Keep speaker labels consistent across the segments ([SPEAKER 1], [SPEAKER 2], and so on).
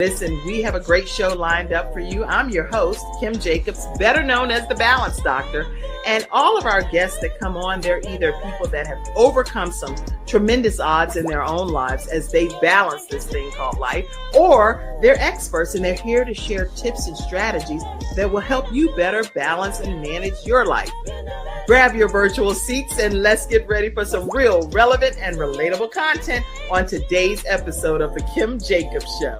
[SPEAKER 1] Listen, we have a great show lined up for you. I'm your host, Kim Jacobs, better known as the Balance Doctor. And all of our guests that come on, they're either people that have overcome some tremendous odds in their own lives as they balance this thing called life, or they're experts and they're here to share tips and strategies that will help you better balance and manage your life. Grab your virtual seats and let's get ready for some real relevant and relatable content on today's episode of The Kim Jacobs Show.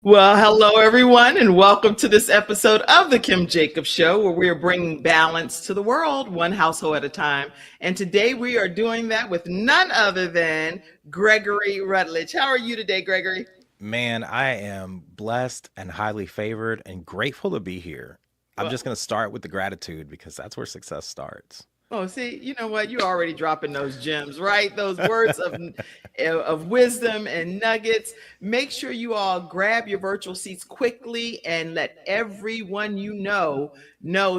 [SPEAKER 1] Well, hello, everyone, and welcome to this episode of The Kim Jacobs Show, where we are bringing balance to the world, one household at a time. And today we are doing that with none other than Gregory Rutledge. How are you today, Gregory?
[SPEAKER 2] Man, I am blessed and highly favored and grateful to be here. I'm just going to start with the gratitude because that's where success starts.
[SPEAKER 1] Oh, see, you know what? You're already dropping those gems, right? Those words of wisdom and nuggets. Make sure you all grab your virtual seats quickly and let everyone you know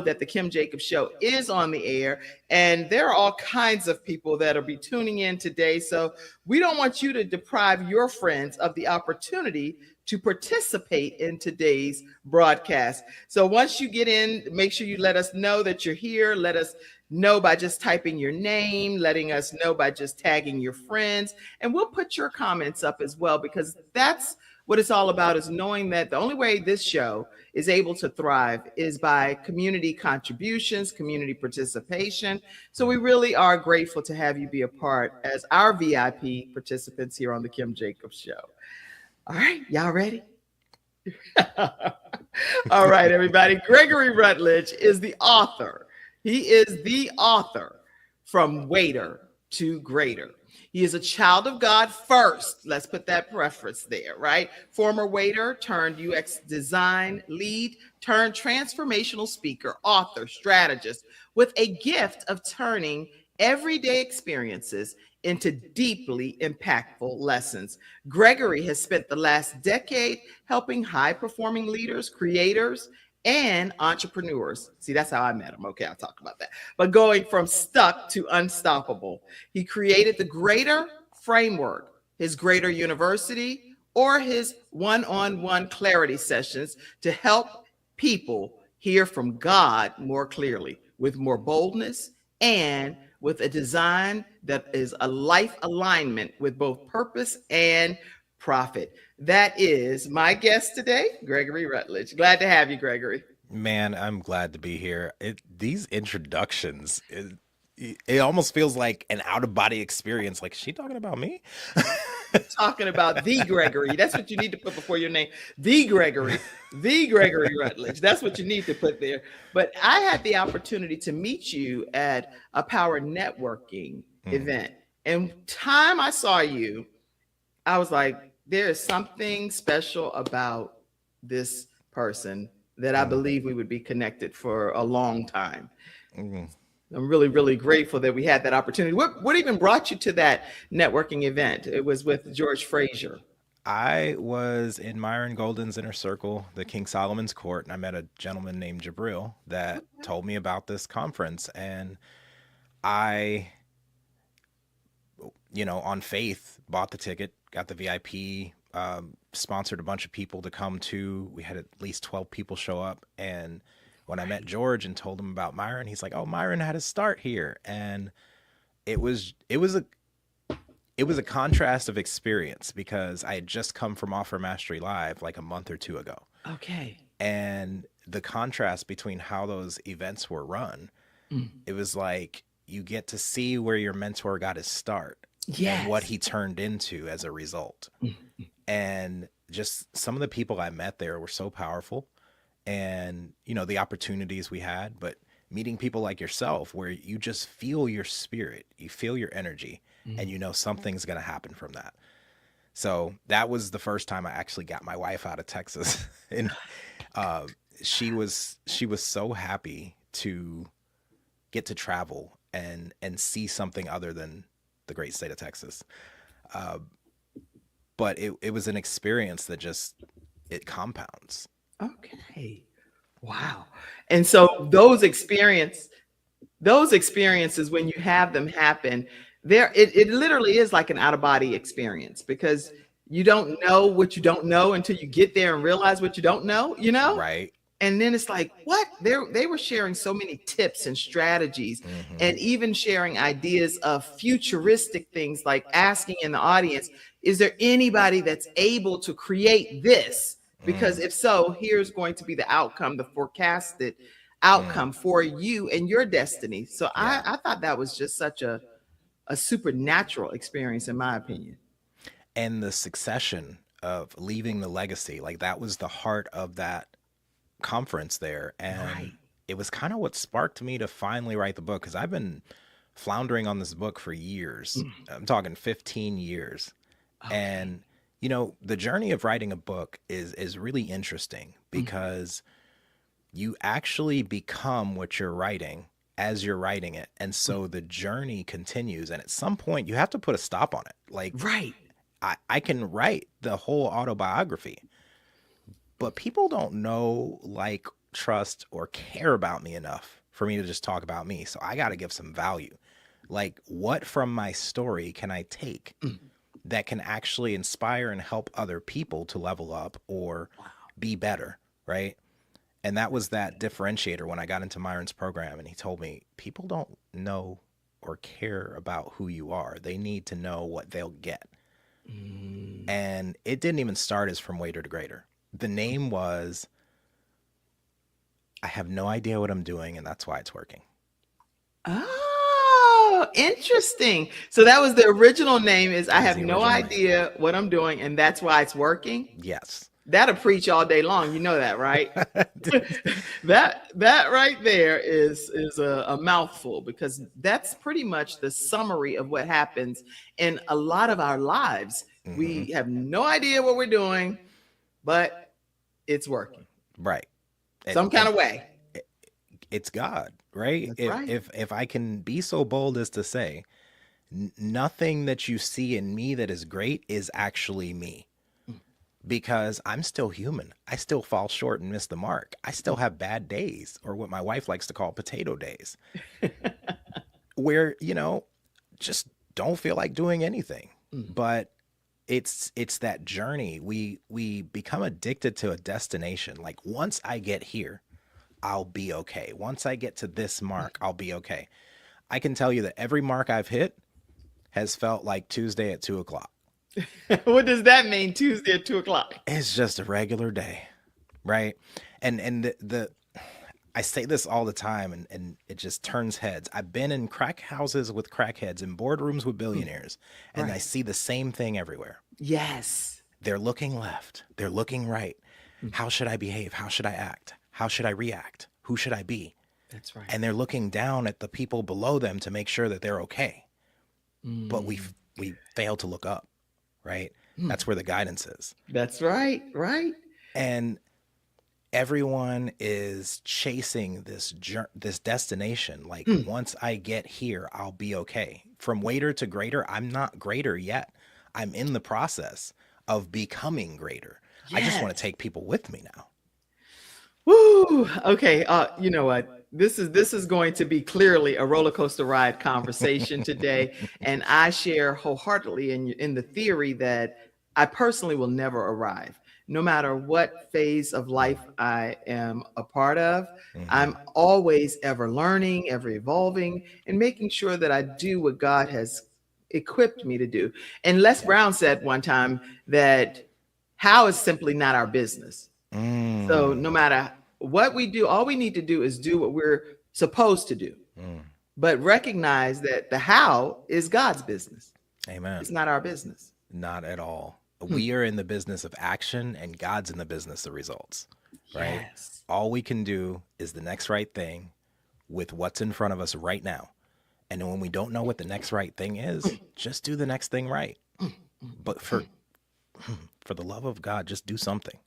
[SPEAKER 1] that the Kim Jacobs Show is on the air. And there are all kinds of people that'll be tuning in today. So we don't want you to deprive your friends of the opportunity to participate in today's broadcast. So once you get in, make sure you let us know that you're here. Let us know by just typing your name, letting us know by just tagging your friends, and we'll put your comments up as well, because that's what it's all about, is knowing that the only way this show is able to thrive is by community contributions, community participation. So we really are grateful to have you be a part as our VIP participants here on the Kim Jacobs Show. All right, y'all ready? All right, everybody. Gregory Rutledge is the author. He is the author From Waiter to Greater. He is a child of God first. Let's put that preference there, right? Former waiter turned UX design lead, turned transformational speaker, author, strategist, with a gift of turning everyday experiences into deeply impactful lessons. Gregory has spent the last decade helping high-performing leaders, creators, and entrepreneurs. See, that's how I met him. Okay, I'll talk about that. But going from stuck to unstoppable, he created the Greater Framework, his Greater University, or his one-on-one clarity sessions to help people hear from God more clearly, with more boldness, and with a design that is a life alignment with both purpose and profit. That is my guest today, Gregory Rutledge. Glad to have you, Gregory.
[SPEAKER 2] Man, I'm glad to be here. These introductions, it almost feels like an out-of-body experience. Like, is she talking about me?
[SPEAKER 1] Talking about the Gregory. That's what you need to put before your name. The Gregory Rutledge. That's what you need to put there. But I had the opportunity to meet you at a power networking event. And time I saw you, I was like, there is something special about this person that I believe we would be connected for a long time. I'm really, really grateful that we had that opportunity. What even brought you to that networking event? It was with George Fraser.
[SPEAKER 2] I was in Myron Golden's inner circle, the King Solomon's Court, and I met a gentleman named Jabril that told me about this conference. And I, on faith, bought the ticket, got the VIP, sponsored a bunch of people to come to. We had at least 12 people show up. And when I met George and told him about Myron, he's like, "Oh, Myron had his start here." And it was a contrast of experience because I had just come from Offer Mastery Live like a month or two ago.
[SPEAKER 1] Okay.
[SPEAKER 2] And the contrast between how those events were run, it was like you get to see where your mentor got his start.
[SPEAKER 1] Yes.
[SPEAKER 2] And what he turned into as a result. And just some of the people I met there were so powerful, and the opportunities we had, but meeting people like yourself where you just feel your spirit, you feel your energy, and something's going to happen from that. So that was the first time I actually got my wife out of Texas. And she was so happy to get to travel and see something other than the great state of Texas. But it was an experience that it compounds.
[SPEAKER 1] Okay. Wow. And so those experiences, when you have them happen, it literally is like an out of body experience, because you don't know what you don't know until you get there and realize what you don't know,
[SPEAKER 2] Right.
[SPEAKER 1] and then it's like, what? They were sharing so many tips and strategies,
[SPEAKER 2] Hmm.
[SPEAKER 1] and even sharing ideas of futuristic things, like asking in the audience, is there anybody that's able to create this? Because
[SPEAKER 2] Mm,
[SPEAKER 1] if so, here's going to be the outcome, the forecasted
[SPEAKER 2] mm,
[SPEAKER 1] outcome for you and your destiny. So I,
[SPEAKER 2] yeah.
[SPEAKER 1] I thought that was just such a supernatural experience, in my opinion.
[SPEAKER 2] And the succession of leaving the legacy, like that was the heart of that conference there. And
[SPEAKER 1] Right.
[SPEAKER 2] it was kind of what sparked me to finally write the book, because I've been floundering on this book for years.
[SPEAKER 1] Mm.
[SPEAKER 2] I'm talking 15 years.
[SPEAKER 1] Okay.
[SPEAKER 2] And the journey of writing a book is really interesting,
[SPEAKER 1] Mm.
[SPEAKER 2] because you actually become what you're writing as you're writing it. And
[SPEAKER 1] Mm.
[SPEAKER 2] so the journey continues, and at some point you have to put a stop on it. Like
[SPEAKER 1] Right.
[SPEAKER 2] I can write the whole autobiography, but people don't know, like, trust, or care about me enough for me to just talk about me. So I got to give some value. Like, what from my story can I take
[SPEAKER 1] Mm.
[SPEAKER 2] that can actually inspire and help other people to level up or
[SPEAKER 1] Wow.
[SPEAKER 2] be better, right? And that was that differentiator when I got into Myron's program, and he told me people don't know or care about who you are. They need to know what they'll get.
[SPEAKER 1] Mm.
[SPEAKER 2] And it didn't even start as From Waiter to Greater. The name was, I have no idea what I'm doing, and that's why it's working.
[SPEAKER 1] Oh, interesting. So that was the original name, is I
[SPEAKER 2] That was
[SPEAKER 1] have
[SPEAKER 2] the
[SPEAKER 1] no
[SPEAKER 2] original name.
[SPEAKER 1] idea what I'm doing, and that's why it's working.
[SPEAKER 2] Yes.
[SPEAKER 1] That'll preach all day long. You know that, right? That right there is a mouthful, because that's pretty much the summary of what happens in a lot of our lives.
[SPEAKER 2] Hmm.
[SPEAKER 1] We have no idea what we're doing, but it's working
[SPEAKER 2] Right.
[SPEAKER 1] some kind
[SPEAKER 2] And
[SPEAKER 1] of way.
[SPEAKER 2] it's God, right?
[SPEAKER 1] That's
[SPEAKER 2] If
[SPEAKER 1] right.
[SPEAKER 2] if if I can be so bold as to say, nothing that you see in me that is great is actually me,
[SPEAKER 1] Mm.
[SPEAKER 2] because I'm still human. I still fall short and miss the mark. I still have bad days, or what my wife likes to call potato days, where, just don't feel like doing anything.
[SPEAKER 1] Mm.
[SPEAKER 2] But it's that journey. We become addicted to a destination. Like, once I get here, I'll be okay. Once I get to this mark, I'll be okay. I can tell you that every mark I've hit has felt like Tuesday at 2 o'clock.
[SPEAKER 1] What does that mean? Tuesday at 2 o'clock.
[SPEAKER 2] It's just a regular day, right? And the I say this all the time, and it just turns heads. I've been in crack houses with crackheads, in boardrooms with
[SPEAKER 1] Mm.
[SPEAKER 2] billionaires, and I
[SPEAKER 1] Right.
[SPEAKER 2] see the same thing everywhere.
[SPEAKER 1] Yes.
[SPEAKER 2] They're looking left, they're looking right.
[SPEAKER 1] Mm.
[SPEAKER 2] How should I behave? How should I act? How should I react? Who should I be?
[SPEAKER 1] That's right.
[SPEAKER 2] And they're looking down at the people below them to make sure that they're okay. But we
[SPEAKER 1] Mm.
[SPEAKER 2] we fail to look up, right?
[SPEAKER 1] Mm.
[SPEAKER 2] That's where the guidance is.
[SPEAKER 1] That's right. Right.
[SPEAKER 2] And everyone is chasing this destination. Like,
[SPEAKER 1] Mm.
[SPEAKER 2] once I get here, I'll be okay. From waiter to greater, I'm not greater yet. I'm in the process of becoming greater. I just want to
[SPEAKER 1] Yes.
[SPEAKER 2] take people with me now.
[SPEAKER 1] Woo. Okay. You know what? This is going to be clearly a roller coaster ride conversation today, and I share wholeheartedly in the theory that I personally will never arrive, no matter what phase of life I am a part of.
[SPEAKER 2] Hmm.
[SPEAKER 1] I'm always ever learning, ever evolving, and making sure that I do what God has equipped me to do. And Les
[SPEAKER 2] Yeah.
[SPEAKER 1] Brown said one time that how is simply not our business. So no
[SPEAKER 2] Mm,
[SPEAKER 1] matter what we do, all we need to do is do what we're supposed to do,
[SPEAKER 2] mm.
[SPEAKER 1] but recognize that the how is God's business. It's
[SPEAKER 2] Amen.
[SPEAKER 1] not our business.
[SPEAKER 2] Not at all.
[SPEAKER 1] Hmm.
[SPEAKER 2] We are in the business of action, and God's in the business of results, right?
[SPEAKER 1] Yes.
[SPEAKER 2] All we can do is the next right thing with what's in front of us right now. And then when we don't know what the next right thing is, just do the next thing right. But for the love of God, just do something.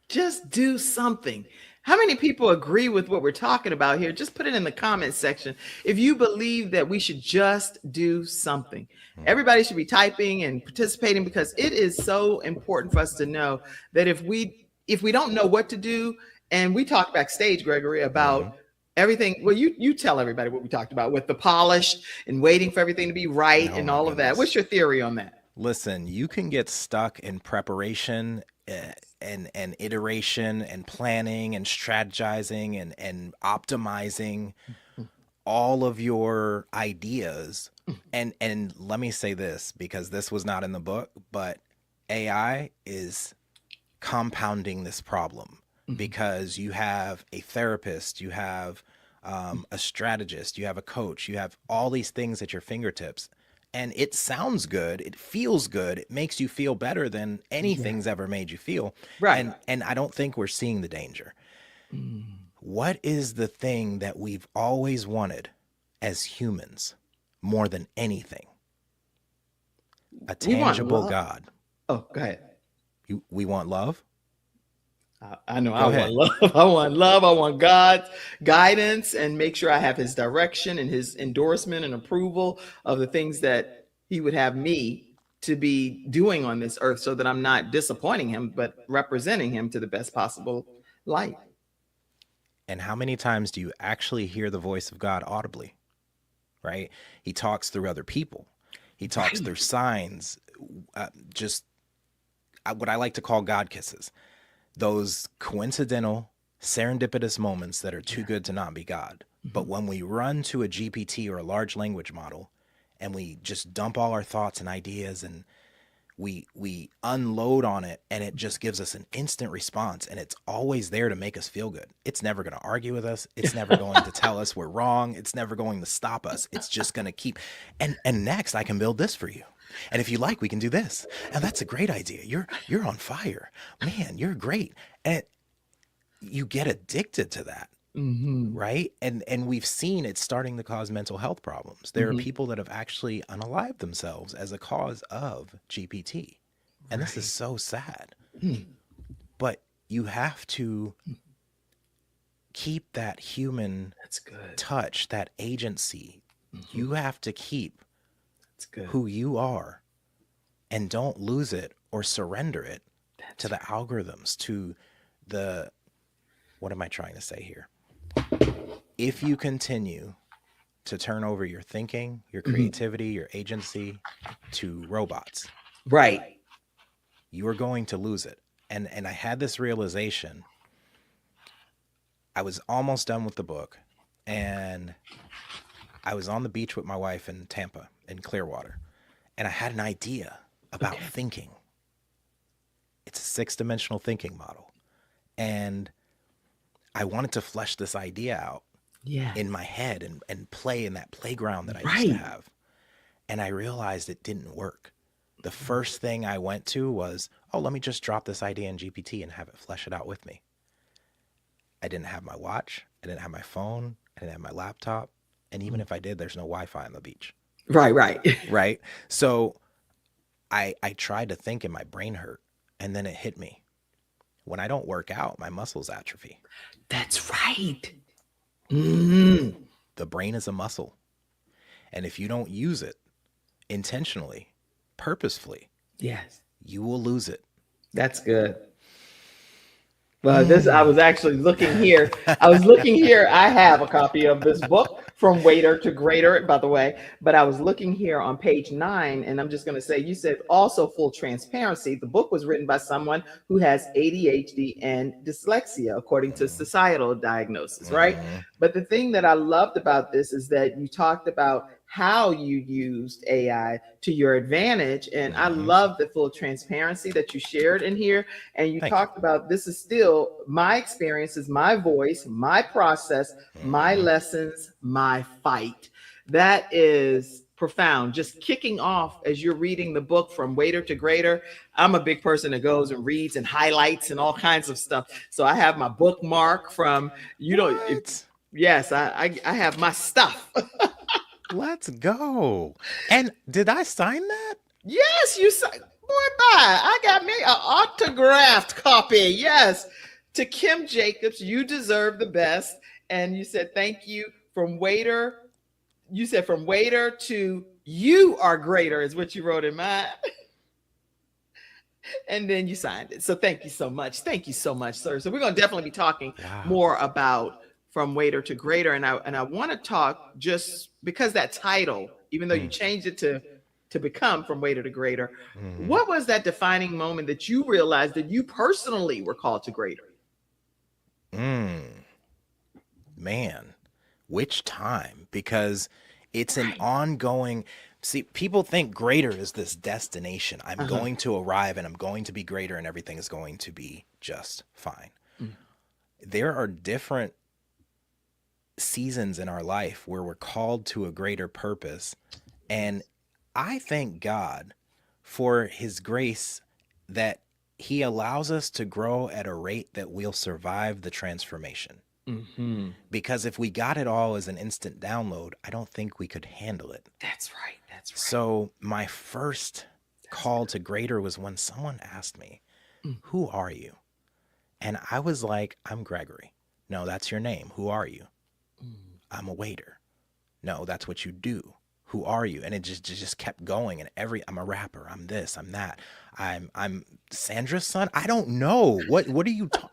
[SPEAKER 1] Just do something. How many people agree with what we're talking about here? Just put it in the comment section if you believe that we should just do something.
[SPEAKER 2] Mm.
[SPEAKER 1] Everybody should be typing and participating, because it is so important for us to know that if we don't know what to do, And we talked backstage, Gregory, about
[SPEAKER 2] Mhm.
[SPEAKER 1] everything. Well, you tell everybody what we talked about with the polished and waiting for everything to be right
[SPEAKER 2] Oh
[SPEAKER 1] and
[SPEAKER 2] my
[SPEAKER 1] all of that.
[SPEAKER 2] goodness.
[SPEAKER 1] What's your theory on that?
[SPEAKER 2] Listen, you can get stuck in preparation and iteration and planning and strategizing and optimizing all of your ideas. And let me say this, because this was not in the book, but AI is compounding this problem, because you have a therapist, you have a strategist, you have a coach, you have all these things at your fingertips, and it sounds good, it feels good, it makes you feel better than
[SPEAKER 1] Yeah.
[SPEAKER 2] anything's ever made you feel.
[SPEAKER 1] Right.
[SPEAKER 2] And I don't think we're seeing the danger.
[SPEAKER 1] Mm.
[SPEAKER 2] What is the thing that we've always wanted as humans more than anything? A
[SPEAKER 1] We want
[SPEAKER 2] tangible
[SPEAKER 1] love.
[SPEAKER 2] God.
[SPEAKER 1] Oh, go ahead.
[SPEAKER 2] We want love?
[SPEAKER 1] I know I
[SPEAKER 2] Go
[SPEAKER 1] want
[SPEAKER 2] ahead.
[SPEAKER 1] love. I want love. I want God's guidance and make sure I have his direction and his endorsement and approval of the things that he would have me to be doing on this earth so that I'm not disappointing him, but representing him to the best possible light.
[SPEAKER 2] And how many times do you actually hear the voice of God audibly? Right? He talks through other people. He talks through
[SPEAKER 1] Right.
[SPEAKER 2] signs, just what I like to call God kisses. Those coincidental, serendipitous moments that are too
[SPEAKER 1] Yeah.
[SPEAKER 2] good to not be God.
[SPEAKER 1] Mhm.
[SPEAKER 2] But when we run to a GPT or a large language model and we just dump all our thoughts and ideas and we unload on it, and it just gives us an instant response, and it's always there to make us feel good. It's never going to argue with us, it's never going to tell us we're wrong, it's never going to stop us. It's just going to keep, and next I can build this for you, and if you like, we can do this, and that's a great idea. You're on fire, man, you're great. And you get addicted to that,
[SPEAKER 1] Mhm.
[SPEAKER 2] right? And we've seen it starting to cause mental health problems. There are
[SPEAKER 1] Mhm.
[SPEAKER 2] people that have actually unalived themselves as a cause of GPT. And this is
[SPEAKER 1] Right.
[SPEAKER 2] so sad.
[SPEAKER 1] Mm.
[SPEAKER 2] But you have to keep that human
[SPEAKER 1] That's good.
[SPEAKER 2] touch, that agency.
[SPEAKER 1] Mhm.
[SPEAKER 2] You have to keep
[SPEAKER 1] That's good.
[SPEAKER 2] who you are, and don't lose it or surrender it
[SPEAKER 1] That's
[SPEAKER 2] to the algorithms, to the, what am I trying to say here? If you continue to turn over your thinking, your
[SPEAKER 1] Mhm.
[SPEAKER 2] creativity, your agency to robots,
[SPEAKER 1] Right.
[SPEAKER 2] you are going to lose it. And I had this realization. I was almost done with the book, and I was on the beach with my wife in Tampa, in Clearwater, and I had an idea about
[SPEAKER 1] Okay.
[SPEAKER 2] thinking. It's a 6-dimensional thinking model. And I wanted to flesh this idea out
[SPEAKER 1] Yeah.
[SPEAKER 2] in my head and play in that playground that I used to
[SPEAKER 1] Right.
[SPEAKER 2] have. And I realized it didn't work. The first thing I went to was, oh, let me just drop this idea in GPT and have it flesh it out with me. I didn't have my watch. I didn't have my phone. I didn't have my laptop. And even if I did, there's no Wi-Fi on the beach.
[SPEAKER 1] Right. Right.
[SPEAKER 2] Right? So I tried to think and my brain hurt. And then it hit me. When I don't work out, my muscles atrophy.
[SPEAKER 1] That's right. Mm.
[SPEAKER 2] The brain is a muscle. And if you don't use it intentionally, purposefully,
[SPEAKER 1] Yes.
[SPEAKER 2] you will lose it.
[SPEAKER 1] That's good. Well, this I was actually looking here. I was looking here. I have a copy of this book, From Waiter to Greater, by the way. But I was looking here on page 9, and I'm just going to say, you said also full transparency. The book was written by someone who has ADHD and dyslexia, according to societal diagnosis, right?
[SPEAKER 2] Mhm.
[SPEAKER 1] But the thing that I loved about this is that you talked about how you used AI to your advantage. And I
[SPEAKER 2] Mhm.
[SPEAKER 1] love the full transparency that you shared in here. And you
[SPEAKER 2] Thank you.
[SPEAKER 1] talked about this is still my experiences, my voice, my process, my
[SPEAKER 2] Mhm.
[SPEAKER 1] lessons, my fight. That is profound. Just kicking off as you're reading the book From Waiter to Greater. I'm a big person that goes and reads and highlights and all kinds of stuff. So I have my bookmark from,
[SPEAKER 2] What?
[SPEAKER 1] yes, I have my stuff.
[SPEAKER 2] Let's go. And did I sign that?
[SPEAKER 1] Yes, you said, boy, bye. I got me an autographed copy. Yes. To Kim Jacobs, you deserve the best. And you said, thank you from waiter. You said from waiter to you are greater, is what you wrote in mine. And then you signed it. So thank you so much. Thank you so much, sir. So we're going to definitely be talking
[SPEAKER 2] Wow.
[SPEAKER 1] more about from waiter to greater. And I want to talk just because that title, even though you
[SPEAKER 2] Mm.
[SPEAKER 1] changed it to become from waiter to greater,
[SPEAKER 2] Mhm.
[SPEAKER 1] what was that defining moment that you realized that you personally were called to greater?
[SPEAKER 2] Mm. Man, which time? Because it's an
[SPEAKER 1] Right.
[SPEAKER 2] ongoing. See, people think greater is this destination. I'm
[SPEAKER 1] Uh-huh.
[SPEAKER 2] going to arrive and I'm going to be greater and everything is going to be just fine.
[SPEAKER 1] Mm.
[SPEAKER 2] There are different seasons in our life where we're called to a greater purpose. And I thank God for his grace that he allows us to grow at a rate that we'll survive the transformation.
[SPEAKER 1] Mm-hmm.
[SPEAKER 2] Because if we got it all as an instant download, I don't think we could handle it.
[SPEAKER 1] That's right. That's right.
[SPEAKER 2] So my first
[SPEAKER 1] That's
[SPEAKER 2] call to greater was when someone asked me,
[SPEAKER 1] good.
[SPEAKER 2] "Who are you?" And I was like, "I'm Gregory." "No, that's your name. Who are you?"
[SPEAKER 1] Mm.
[SPEAKER 2] "I'm a waiter." "No, that's what you do. Who are you?" And it just kept going. And I'm a rapper. I'm this. I'm that. I'm Sandra's son. I don't know what are you talking?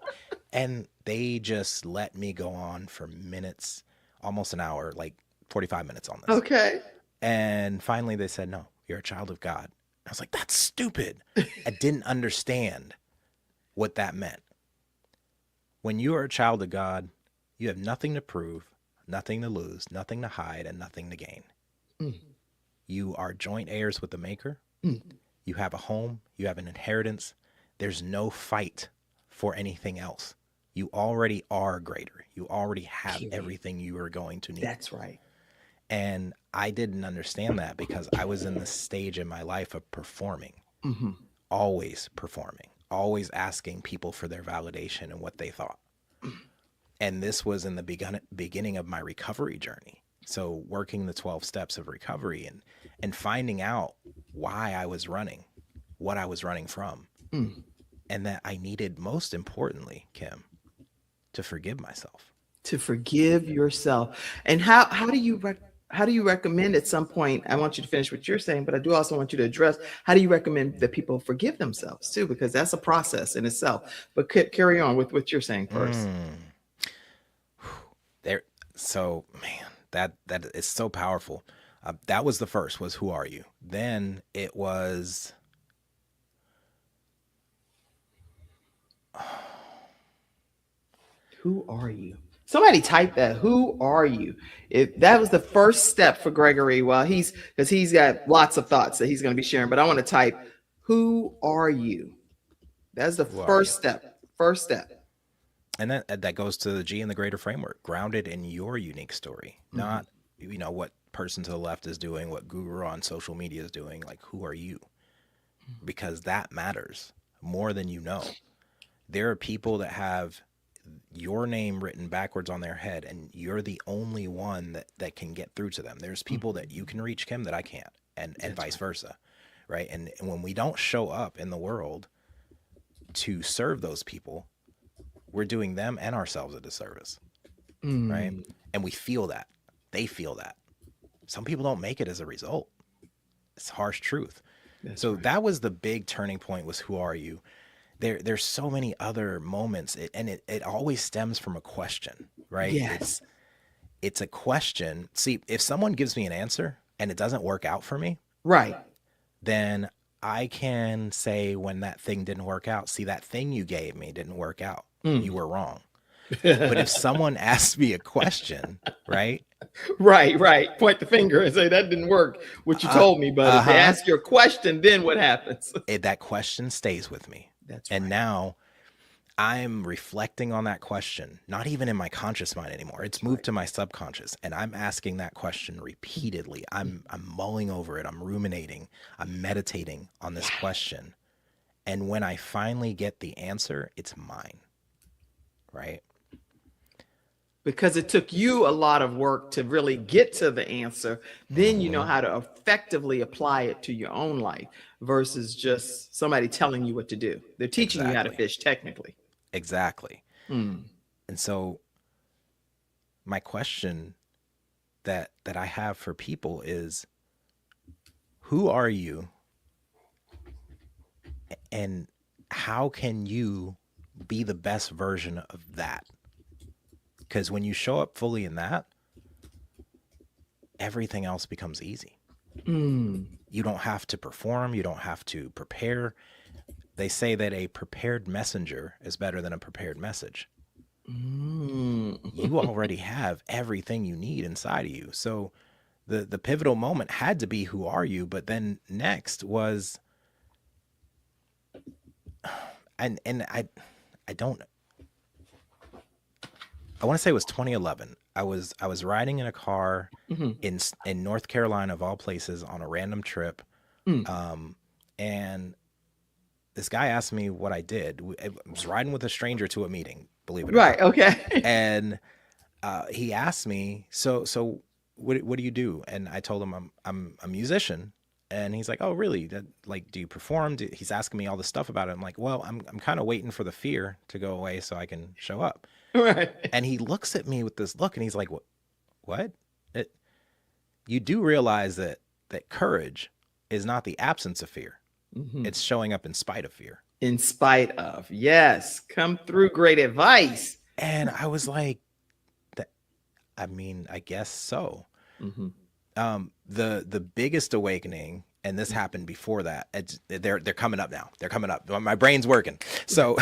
[SPEAKER 2] And they just let me go on for minutes, almost an hour, like 45 minutes on this.
[SPEAKER 1] Okay.
[SPEAKER 2] And finally they said, "No, you're a child of God." I was like, "That's stupid." I didn't understand what that meant. When you are a child of God, you have nothing to prove, nothing to lose, nothing to hide, and nothing to gain.
[SPEAKER 1] Mm.
[SPEAKER 2] You are joint heirs with the Maker.
[SPEAKER 1] Mm.
[SPEAKER 2] You have a home. You have an inheritance. There's no fight for anything else. You already are greater. You already have
[SPEAKER 1] Period.
[SPEAKER 2] everything you are going to need.
[SPEAKER 1] That's right.
[SPEAKER 2] And I didn't understand that because I was in this stage in my life of performing,
[SPEAKER 1] Mm-hmm.
[SPEAKER 2] always performing, always asking people for their validation and what they thought. And this was in the beginning of my recovery journey. So working the 12 steps of recovery and finding out why I was running, what I was running from,
[SPEAKER 1] Mm.
[SPEAKER 2] and that I needed, most importantly, Kim, to forgive myself.
[SPEAKER 1] To forgive yourself. And how do you recommend at some point? I want you to finish what you're saying, but I do also want you to address how do you recommend that people forgive themselves too, because that's a process in itself. But carry on with what you're saying first.
[SPEAKER 2] Mm. There. So man, that is so powerful. That was the first, was who are you? Then it was
[SPEAKER 1] Who are you? Somebody type that. Who are you? If that was the first step for Gregory, well, because he's got lots of thoughts that he's going to be sharing, but I want to type, who are you? That's the
[SPEAKER 2] who are you?
[SPEAKER 1] first step. First step.
[SPEAKER 2] And that goes to the G in the greater framework, grounded in your unique story,
[SPEAKER 1] Mhm.
[SPEAKER 2] not what person to the left is doing, what guru on social media is doing. Like, who are you? Because that matters more than you know. There are people that have your name written backwards on their head and you're the only one that can get through to them. There's people that you can reach, Kim, that I can't, and
[SPEAKER 1] That's
[SPEAKER 2] vice
[SPEAKER 1] right.
[SPEAKER 2] versa, right? And when we don't show up in the world to serve those people, we're doing them and ourselves a disservice, right?
[SPEAKER 1] Mm,
[SPEAKER 2] And we feel that. They feel that. Some people don't make it as a result. It's harsh truth.
[SPEAKER 1] that's
[SPEAKER 2] So
[SPEAKER 1] right.
[SPEAKER 2] that was the big turning point, was who are you? There's so many other moments, and it always stems from a question, right?
[SPEAKER 1] Yes.
[SPEAKER 2] It's a question. See, if someone gives me an answer and it doesn't work out for me,
[SPEAKER 1] Right.
[SPEAKER 2] then I can say, when that thing didn't work out, see, that thing you gave me didn't work out. You
[SPEAKER 1] Mm.
[SPEAKER 2] were wrong. But if someone asks me a question, right?
[SPEAKER 1] Right, right. Point the finger and say that didn't work, what you
[SPEAKER 2] Uh
[SPEAKER 1] told me. But if they
[SPEAKER 2] huh.
[SPEAKER 1] ask you a question, then what happens?
[SPEAKER 2] That question stays with me.
[SPEAKER 1] That's
[SPEAKER 2] And
[SPEAKER 1] right.
[SPEAKER 2] now I'm reflecting on that question, not even in my conscious mind anymore. It's
[SPEAKER 1] That's
[SPEAKER 2] moved
[SPEAKER 1] right.
[SPEAKER 2] to my subconscious, and I'm asking that question repeatedly. I'm mulling over it. I'm ruminating. I'm meditating on this
[SPEAKER 1] Yes.
[SPEAKER 2] question. And when I finally get the answer, it's mine, right?
[SPEAKER 1] Because it took you a lot of work to really get to the answer. Then you know
[SPEAKER 2] Hmm.
[SPEAKER 1] how to effectively apply it to your own life versus just somebody telling you what to do. They're teaching you how to
[SPEAKER 2] Exactly.
[SPEAKER 1] fish technically.
[SPEAKER 2] Exactly.
[SPEAKER 1] Mm.
[SPEAKER 2] And so my question that I have for people is, who are you And how can you be the best version of that? Because when you show up fully in that, everything else becomes easy. You don't have to perform, you don't have to prepare. They say that a prepared messenger is better than a prepared message. You already have everything you need inside of you. So the pivotal moment had to be, who are you? But then next was, and I don't, I want to say it was 2011. I was riding in a car in North Carolina, of all places, on a random trip, and this guy asked me what I did. I was riding with a stranger to a meeting, believe it or
[SPEAKER 1] Right.
[SPEAKER 2] not,
[SPEAKER 1] Okay.
[SPEAKER 2] and he asked me, so what do you do? And I told him I'm a musician. And he's like, oh, really? Like, do you perform? He's asking me all this stuff about it. I'm like, well, I'm kind of waiting for the fear to go away so I can show up.
[SPEAKER 1] Right.
[SPEAKER 2] And he looks at me with this look, and he's like, what? You do realize that courage is not the absence of fear. It's showing up in spite of fear.
[SPEAKER 1] In spite of, yes, come through. Great advice.
[SPEAKER 2] And I was like, I mean, I guess so. The biggest awakening, and this happened before that. They're coming up now. They're coming up. My brain's working. So,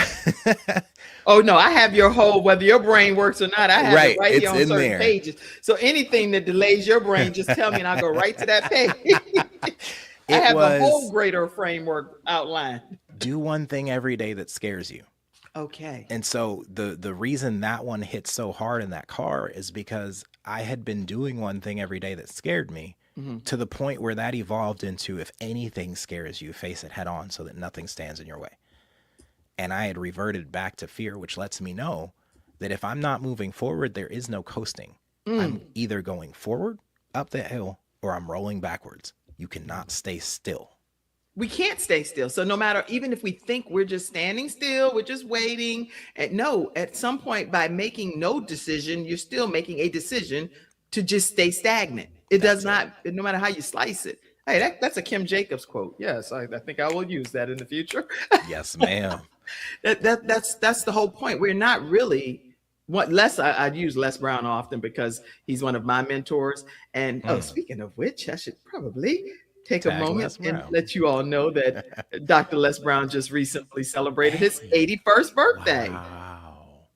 [SPEAKER 1] oh no, I have your whole, whether your brain works or not. I have
[SPEAKER 2] right,
[SPEAKER 1] it right
[SPEAKER 2] it's
[SPEAKER 1] here on
[SPEAKER 2] in
[SPEAKER 1] certain
[SPEAKER 2] there.
[SPEAKER 1] pages. So anything that delays your brain, just tell me, and I'll go right to that page. I have a whole greater framework outlined.
[SPEAKER 2] Do one thing every day that scares you.
[SPEAKER 1] Okay.
[SPEAKER 2] And so the reason that one hit so hard in that car is because I had been doing one thing every day that scared me, to the point where that evolved into, if anything scares you, face it head on so that nothing stands in your way. And I had reverted back to fear, which lets me know that if I'm not moving forward, there is no coasting. I'm either going forward up the hill, or I'm rolling backwards. You cannot stay still.
[SPEAKER 1] We can't stay still. So no matter, even if we think we're just standing still, we're just waiting. And no, at some point, by making no decision, you're still making a decision to just stay stagnant. It does not, no matter how you slice it. Hey, that's a Kim Jacobs quote. Yes, I think I will use that in the future.
[SPEAKER 2] Yes, ma'am.
[SPEAKER 1] That's the whole point. We're not really what Les. I'd use Les Brown often because he's one of my mentors. And oh, speaking of which, I should probably take a moment and let you all know that Dr. Les Brown just recently celebrated his 81st birthday.
[SPEAKER 2] Wow.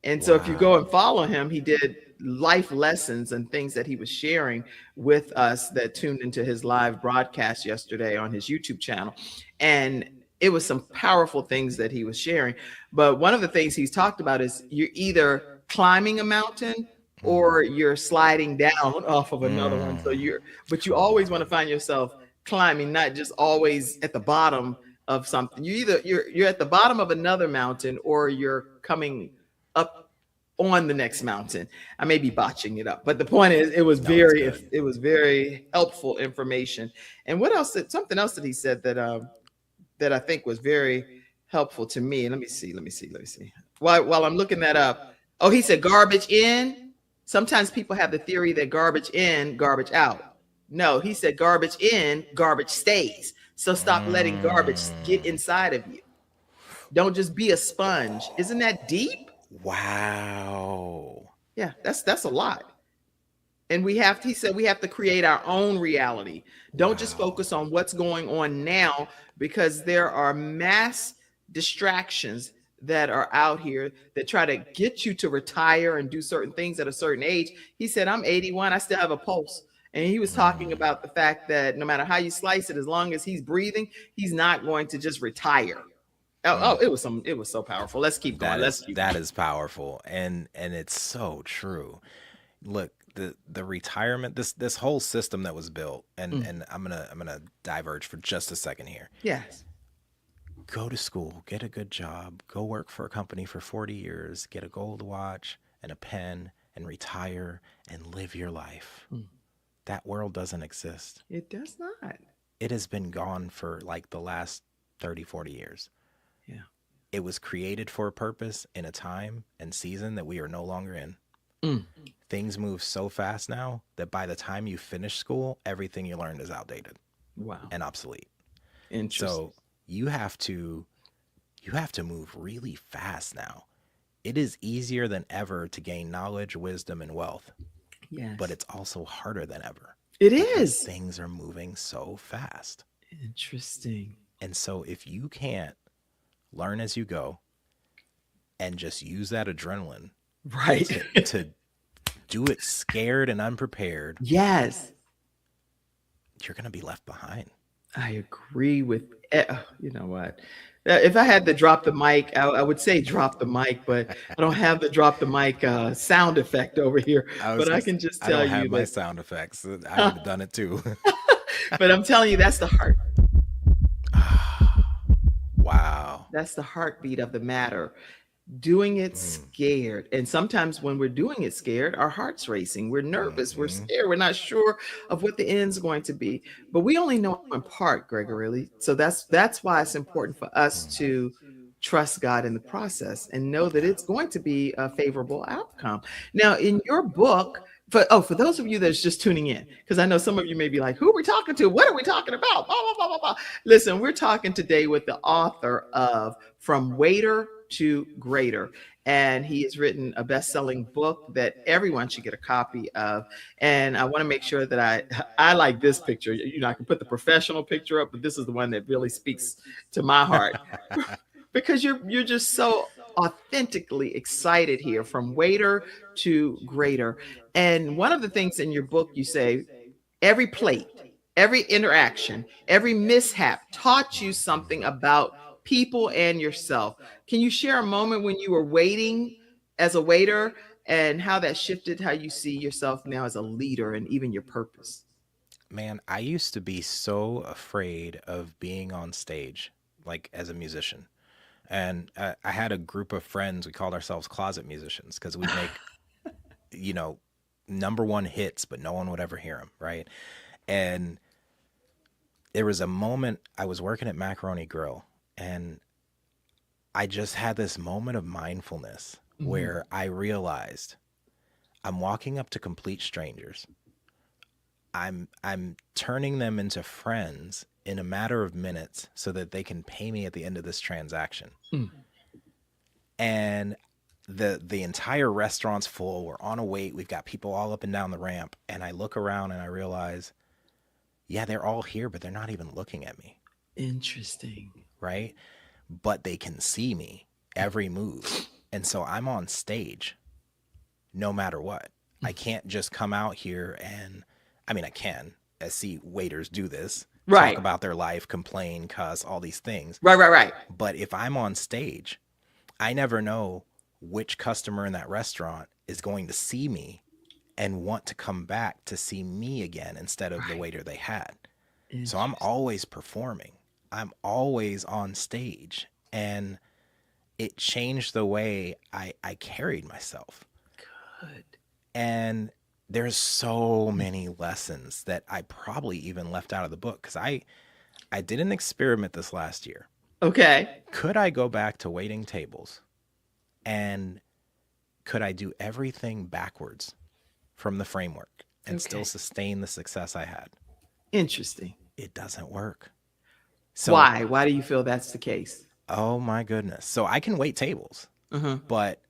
[SPEAKER 1] And so if you go and follow him, he did life lessons and things that he was sharing with us that tuned into his live broadcast yesterday on his YouTube channel. And it was some powerful things that he was sharing. But one of the things he's talked about is you're either climbing a mountain or you're sliding down off of another one. So but you always want to find yourself climbing, not just always at the bottom of something. You're at the bottom of another mountain, or you're coming up on the next mountain. I may be botching it up, but the point is, it was very helpful information. And what else? Something else that he said that I think was very helpful to me. Let me see. While I'm looking that up, oh, he said garbage in. Sometimes people have the theory that garbage in, garbage out. No, he said garbage in, garbage stays. So stop letting garbage get inside of you. Don't just be a sponge. Isn't that deep?
[SPEAKER 2] Wow.
[SPEAKER 1] Yeah, that's a lot. And he said we have to create our own reality. Don't just focus on what's going on now, because there are mass distractions that are out here that try to get you to retire and do certain things at a certain age. He said, I'm 81, I still have a pulse. And he was talking about the fact that no matter how you slice it, as long as he's breathing, he's not going to just retire. It was so powerful. Let's keep going.
[SPEAKER 2] That is powerful. And it's so true. Look, the retirement, this whole system that was built, and I'm gonna diverge for just a second here.
[SPEAKER 1] Yes.
[SPEAKER 2] Go to school, get a good job, go work for a company for 40 years, get a gold watch and a pen, and retire and live your life. That world doesn't exist.
[SPEAKER 1] It does not.
[SPEAKER 2] It has been gone for like the last 30, 40 years.
[SPEAKER 1] Yeah.
[SPEAKER 2] It was created for a purpose in a time and season that we are no longer in. Things move so fast now that by the time you finish school, everything you learned is outdated.
[SPEAKER 1] Wow.
[SPEAKER 2] And obsolete.
[SPEAKER 1] Interesting.
[SPEAKER 2] So you have to move really fast now. It is easier than ever to gain knowledge, wisdom, and wealth, but
[SPEAKER 1] Yes.
[SPEAKER 2] it's also harder than ever
[SPEAKER 1] It
[SPEAKER 2] because
[SPEAKER 1] is.
[SPEAKER 2] things are moving so fast.
[SPEAKER 1] Interesting.
[SPEAKER 2] And so if you can't learn as you go and just use that adrenaline
[SPEAKER 1] Right.
[SPEAKER 2] to do it scared and unprepared,
[SPEAKER 1] Yes.
[SPEAKER 2] you're going to be left behind.
[SPEAKER 1] I agree with you know what? If I had to drop the mic, I would say drop the mic, but I don't have the drop the mic sound effect over here.
[SPEAKER 2] I was
[SPEAKER 1] But I
[SPEAKER 2] gonna,
[SPEAKER 1] can just
[SPEAKER 2] I
[SPEAKER 1] tell
[SPEAKER 2] don't have
[SPEAKER 1] you
[SPEAKER 2] my
[SPEAKER 1] that.
[SPEAKER 2] sound effects. I would have done it too.
[SPEAKER 1] But I'm telling you, that's the heart.
[SPEAKER 2] Wow.
[SPEAKER 1] That's the heartbeat of the matter. Doing it
[SPEAKER 2] Mm,
[SPEAKER 1] scared. And sometimes when we're doing it scared, our heart's racing. We're nervous. We're
[SPEAKER 2] hmm
[SPEAKER 1] scared. We're not sure of what the end's going to be. But we only know in part, Gregory. So that's why it's important for us
[SPEAKER 2] mm.
[SPEAKER 1] to trust God in the process and know that
[SPEAKER 2] Yeah.
[SPEAKER 1] it's going to be a favorable outcome. Now, in your book, for those of you that's just tuning in, because I know some of you may be like, who are we talking to? What are we talking about? Blah, blah, blah, blah, blah. Listen, we're talking today with the author of From Waiter to Greater. And he has written a best-selling book that everyone should get a copy of. And I want to make sure that I like this picture. You know, I can put the professional picture up, but this is the one that really speaks to my heart because you're just so authentically excited here, from waiter to greater. And one of the things in your book you say, every plate, every interaction, every mishap taught you something about people and yourself. Can you share a moment when you were waiting as a waiter and how that shifted how you see yourself now as a leader and even your purpose?
[SPEAKER 2] Man, I used to be so afraid of being on stage, like as a musician. And I had a group of friends. We called ourselves closet musicians because we'd make, you know, number one hits, but no one would ever hear them, right? And there was a moment I was working at Macaroni Grill, and I just had this moment of mindfulness
[SPEAKER 1] Mhm.
[SPEAKER 2] where I realized I'm walking up to complete strangers. I'm turning them into friends in a matter of minutes so that they can pay me at the end of this transaction.
[SPEAKER 1] Mm.
[SPEAKER 2] And the entire restaurant's full. We're on a wait. We've got people all up and down the ramp. And I look around and I realize, yeah, they're all here, but they're not even looking at me,
[SPEAKER 1] Interesting.
[SPEAKER 2] right? But they can see me every move. And so I'm on stage no matter what. I can't just come out here and, I mean, I can. I see waiters do this, talk
[SPEAKER 1] Right.
[SPEAKER 2] about their life, complain, cuss, all these things.
[SPEAKER 1] Right, right, right.
[SPEAKER 2] But if I'm on stage, I never know which customer in that restaurant is going to see me and want to come back to see me again instead of the
[SPEAKER 1] Right.
[SPEAKER 2] waiter they had. So I'm
[SPEAKER 1] Interesting.
[SPEAKER 2] always performing. I'm always on stage. And it changed the way I carried myself.
[SPEAKER 1] Good.
[SPEAKER 2] And there's so many lessons that I probably even left out of the book because I did an experiment this last year.
[SPEAKER 1] Okay.
[SPEAKER 2] Could I go back to waiting tables and could I do everything backwards from the framework and still
[SPEAKER 1] Okay.
[SPEAKER 2] sustain the success I had?
[SPEAKER 1] Interesting.
[SPEAKER 2] It doesn't work. So,
[SPEAKER 1] Why? Why do you feel that's the case?
[SPEAKER 2] oh my goodness. So I can wait tables,
[SPEAKER 1] Uh-huh.
[SPEAKER 2] but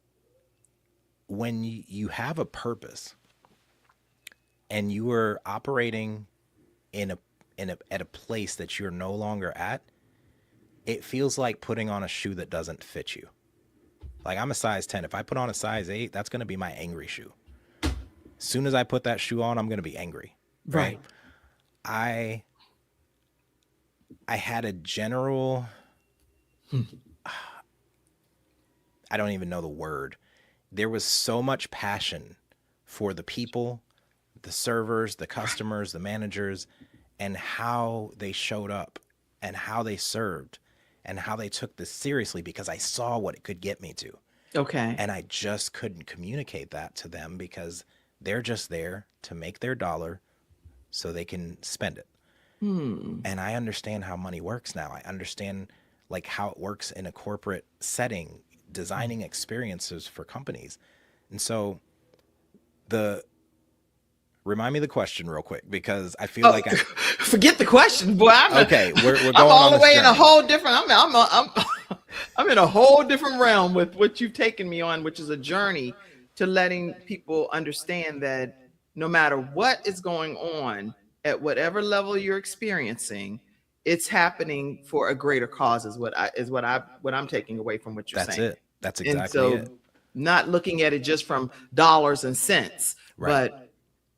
[SPEAKER 2] when you have a purpose and you are operating in a at a place that you're no longer at, it feels like putting on a shoe that doesn't fit you. Like I'm a size 10. If I put on a size 8, that's going to be my angry shoe. As soon as I put that shoe on, I'm going to be angry, right?
[SPEAKER 1] Right.
[SPEAKER 2] I I had a general, I don't even know the word. There was so much passion for the people, the servers, the
[SPEAKER 1] Right.
[SPEAKER 2] customers, the managers, and how they showed up and how they served and how they took this seriously because I saw what it could get me to.
[SPEAKER 1] Okay.
[SPEAKER 2] And I just couldn't communicate that to them because they're just there to make their dollar so they can spend it.
[SPEAKER 1] Hmm.
[SPEAKER 2] And I understand how money works now. I understand like how it works in a corporate setting,
[SPEAKER 1] Mm.
[SPEAKER 2] designing experiences for companies. And so the Remind me the question real quick because I feel
[SPEAKER 1] Oh,
[SPEAKER 2] like I.
[SPEAKER 1] forget the question, boy.
[SPEAKER 2] Okay, we're
[SPEAKER 1] I'm
[SPEAKER 2] going
[SPEAKER 1] all
[SPEAKER 2] on
[SPEAKER 1] the
[SPEAKER 2] this
[SPEAKER 1] way in a
[SPEAKER 2] journey.
[SPEAKER 1] whole different. I'm in a whole different realm with what you've taken me on, which is a journey to letting people understand that no matter what is going on at whatever level you're experiencing, it's happening for a greater cause. What I'm taking away from what you're
[SPEAKER 2] That's
[SPEAKER 1] saying.
[SPEAKER 2] it. That's
[SPEAKER 1] And
[SPEAKER 2] exactly it.
[SPEAKER 1] so, not looking at it just from dollars and cents,
[SPEAKER 2] Right.
[SPEAKER 1] but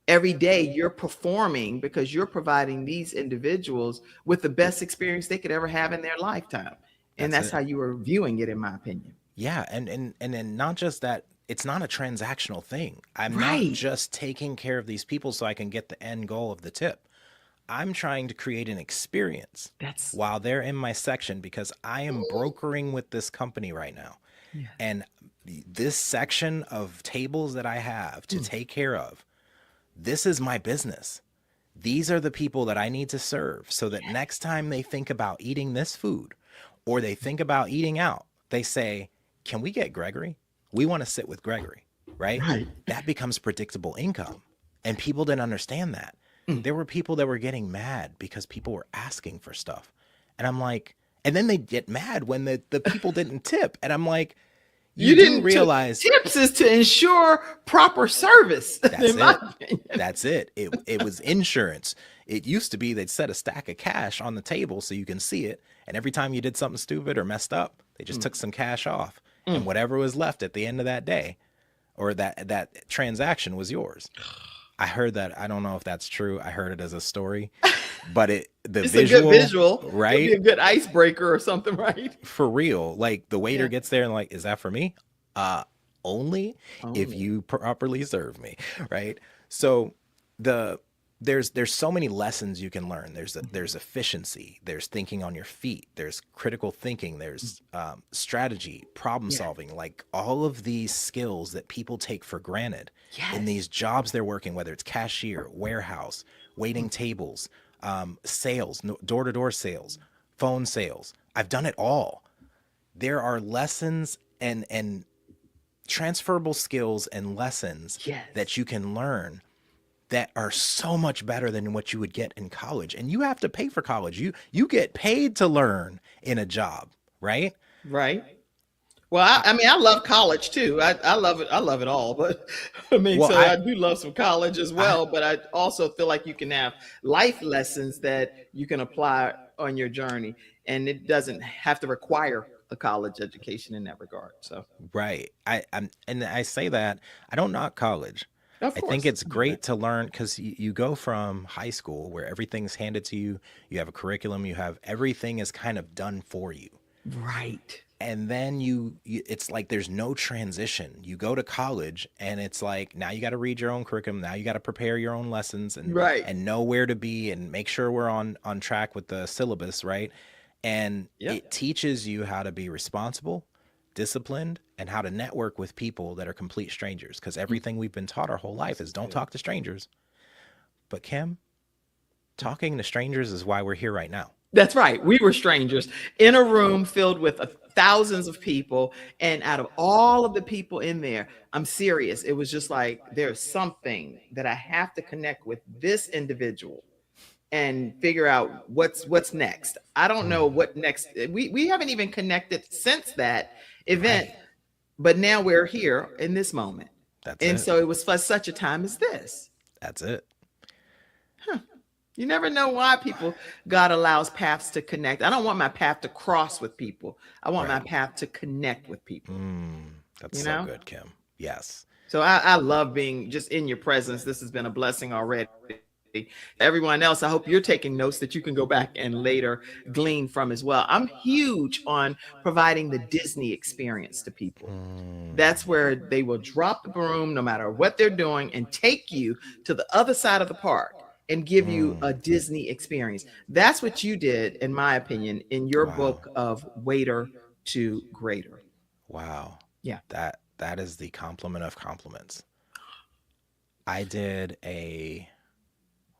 [SPEAKER 1] every day you're performing because you're providing these individuals with the best experience they could ever have in their lifetime. And
[SPEAKER 2] That's
[SPEAKER 1] that's
[SPEAKER 2] it.
[SPEAKER 1] how you were viewing it, in my opinion.
[SPEAKER 2] Yeah, and then not just that, it's not a transactional thing. I'm not
[SPEAKER 1] Right.
[SPEAKER 2] just taking care of these people so I can get the end goal of the tip. I'm trying to create an experience
[SPEAKER 1] That's
[SPEAKER 2] while they're in my section because I am brokering with this company right now.
[SPEAKER 1] yeah.
[SPEAKER 2] And this section of tables that I have to
[SPEAKER 1] Mm.
[SPEAKER 2] take care of, this is my business. These are the people that I need to serve so that next time they think about eating this food or they think about eating out, they say, can we get Gregory? We want to sit with Gregory, right?
[SPEAKER 1] Right.
[SPEAKER 2] That becomes predictable income. And people didn't understand that.
[SPEAKER 1] Mm.
[SPEAKER 2] There were people that were getting mad because people were asking for stuff. And I'm like, and then they get mad when the people didn't tip. And I'm like, you do
[SPEAKER 1] didn't
[SPEAKER 2] realize
[SPEAKER 1] tips is to ensure proper service.
[SPEAKER 2] that's
[SPEAKER 1] In my
[SPEAKER 2] it.
[SPEAKER 1] opinion.
[SPEAKER 2] That's it. It was insurance. It used to be they'd set a stack of cash on the table so you can see it. And every time you did something stupid or messed up, they just took some cash off. And whatever was left at the end of that day or that transaction was yours. I heard that. I don't know if that's true. I heard it as a story, but the
[SPEAKER 1] It's
[SPEAKER 2] visual,
[SPEAKER 1] a good visual. It'll be
[SPEAKER 2] right?
[SPEAKER 1] a good icebreaker or something, right?
[SPEAKER 2] For real. Like the waiter
[SPEAKER 1] Yeah.
[SPEAKER 2] gets there and like, is that for me? Only if
[SPEAKER 1] Only.
[SPEAKER 2] you properly serve me, right? So there's so many lessons you can learn. There's efficiency, there's thinking on your feet, there's critical thinking, there's strategy, problem
[SPEAKER 1] Yeah.
[SPEAKER 2] solving, like all of these skills that people take for granted in
[SPEAKER 1] Yes.
[SPEAKER 2] these jobs they're working, whether it's cashier, warehouse, waiting tables, sales, door-to-door sales, phone sales. I've done it all. There are lessons and transferable skills and lessons
[SPEAKER 1] Yes.
[SPEAKER 2] that you can learn that are so much better than what you would get in college. And you have to pay for college. You get paid to learn in a job, right?
[SPEAKER 1] Right. Well, I mean, I love college too. I love it. I love it all. But I mean,
[SPEAKER 2] Well,
[SPEAKER 1] so I do love some college as
[SPEAKER 2] I
[SPEAKER 1] well. But I also feel like you can have life lessons that you can apply on your journey, and it doesn't have to require a college education in that regard. So,
[SPEAKER 2] right. And I say that I don't knock college.
[SPEAKER 1] of
[SPEAKER 2] I think
[SPEAKER 1] course,
[SPEAKER 2] it's great to learn because you go from high school where everything's handed to you, you have a curriculum, you have everything is kind of done for you.
[SPEAKER 1] right.
[SPEAKER 2] And then it's like there's no transition. You go to college and it's like now you got to read your own curriculum, now you got to prepare your own lessons
[SPEAKER 1] Right.
[SPEAKER 2] and know where to be and make sure we're on track with the syllabus, right? And
[SPEAKER 1] Yep.
[SPEAKER 2] it teaches you how to be responsible, disciplined, and how to network with people that are complete strangers because everything we've been taught our whole life is don't talk to strangers. But Kim, talking to strangers is why we're here right now.
[SPEAKER 1] That's right. We were strangers in a room filled with thousands of people. And out of all of the people in there, I'm serious. It was just like, there's something that I have to connect with this individual and figure out what's next. I don't know what next. We haven't even connected since that event,
[SPEAKER 2] Right.
[SPEAKER 1] but now we're here in this moment.
[SPEAKER 2] That's
[SPEAKER 1] And
[SPEAKER 2] it.
[SPEAKER 1] so it was for such a time as this.
[SPEAKER 2] That's it.
[SPEAKER 1] You never know why God allows paths to connect. I don't want my path to cross with people. I want my
[SPEAKER 2] Right.
[SPEAKER 1] path to connect with people.
[SPEAKER 2] That's
[SPEAKER 1] You
[SPEAKER 2] so
[SPEAKER 1] know?
[SPEAKER 2] good, Kim. Yes.
[SPEAKER 1] So I love being just in your presence. This has been a blessing already. Everyone else, I hope you're taking notes that you can go back and later glean from as well. I'm huge on providing the Disney experience to people. That's where they will drop the broom no matter what they're doing and take you to the other side of the park and give you a Disney experience. That's what you did, in my opinion, in your
[SPEAKER 2] Wow.
[SPEAKER 1] book of Waiter to Greater.
[SPEAKER 2] Wow.
[SPEAKER 1] Yeah.
[SPEAKER 2] That is the compliment of compliments. I did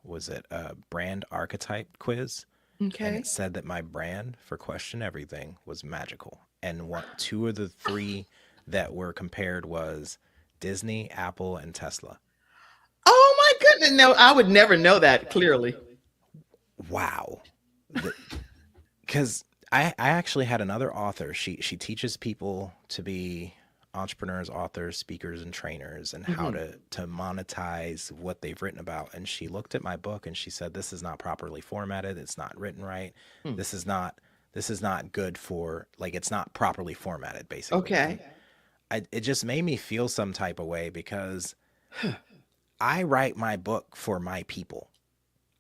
[SPEAKER 2] was it a brand archetype quiz? And
[SPEAKER 1] Okay.
[SPEAKER 2] it said that my brand for Question Everything was magical. And two of the three that were compared was Disney, Apple, and Tesla.
[SPEAKER 1] Oh my couldn't know. I would never know that clearly.
[SPEAKER 2] Wow. Because I actually had another author. She teaches people to be entrepreneurs, authors, speakers, and trainers, and how to monetize what they've written about. And she looked at my book and she said, "This is not properly formatted. It's not written right. This is not good for, like, it's not properly formatted, basically."
[SPEAKER 1] Okay.
[SPEAKER 2] It just made me feel some type of way because I write my book for my people.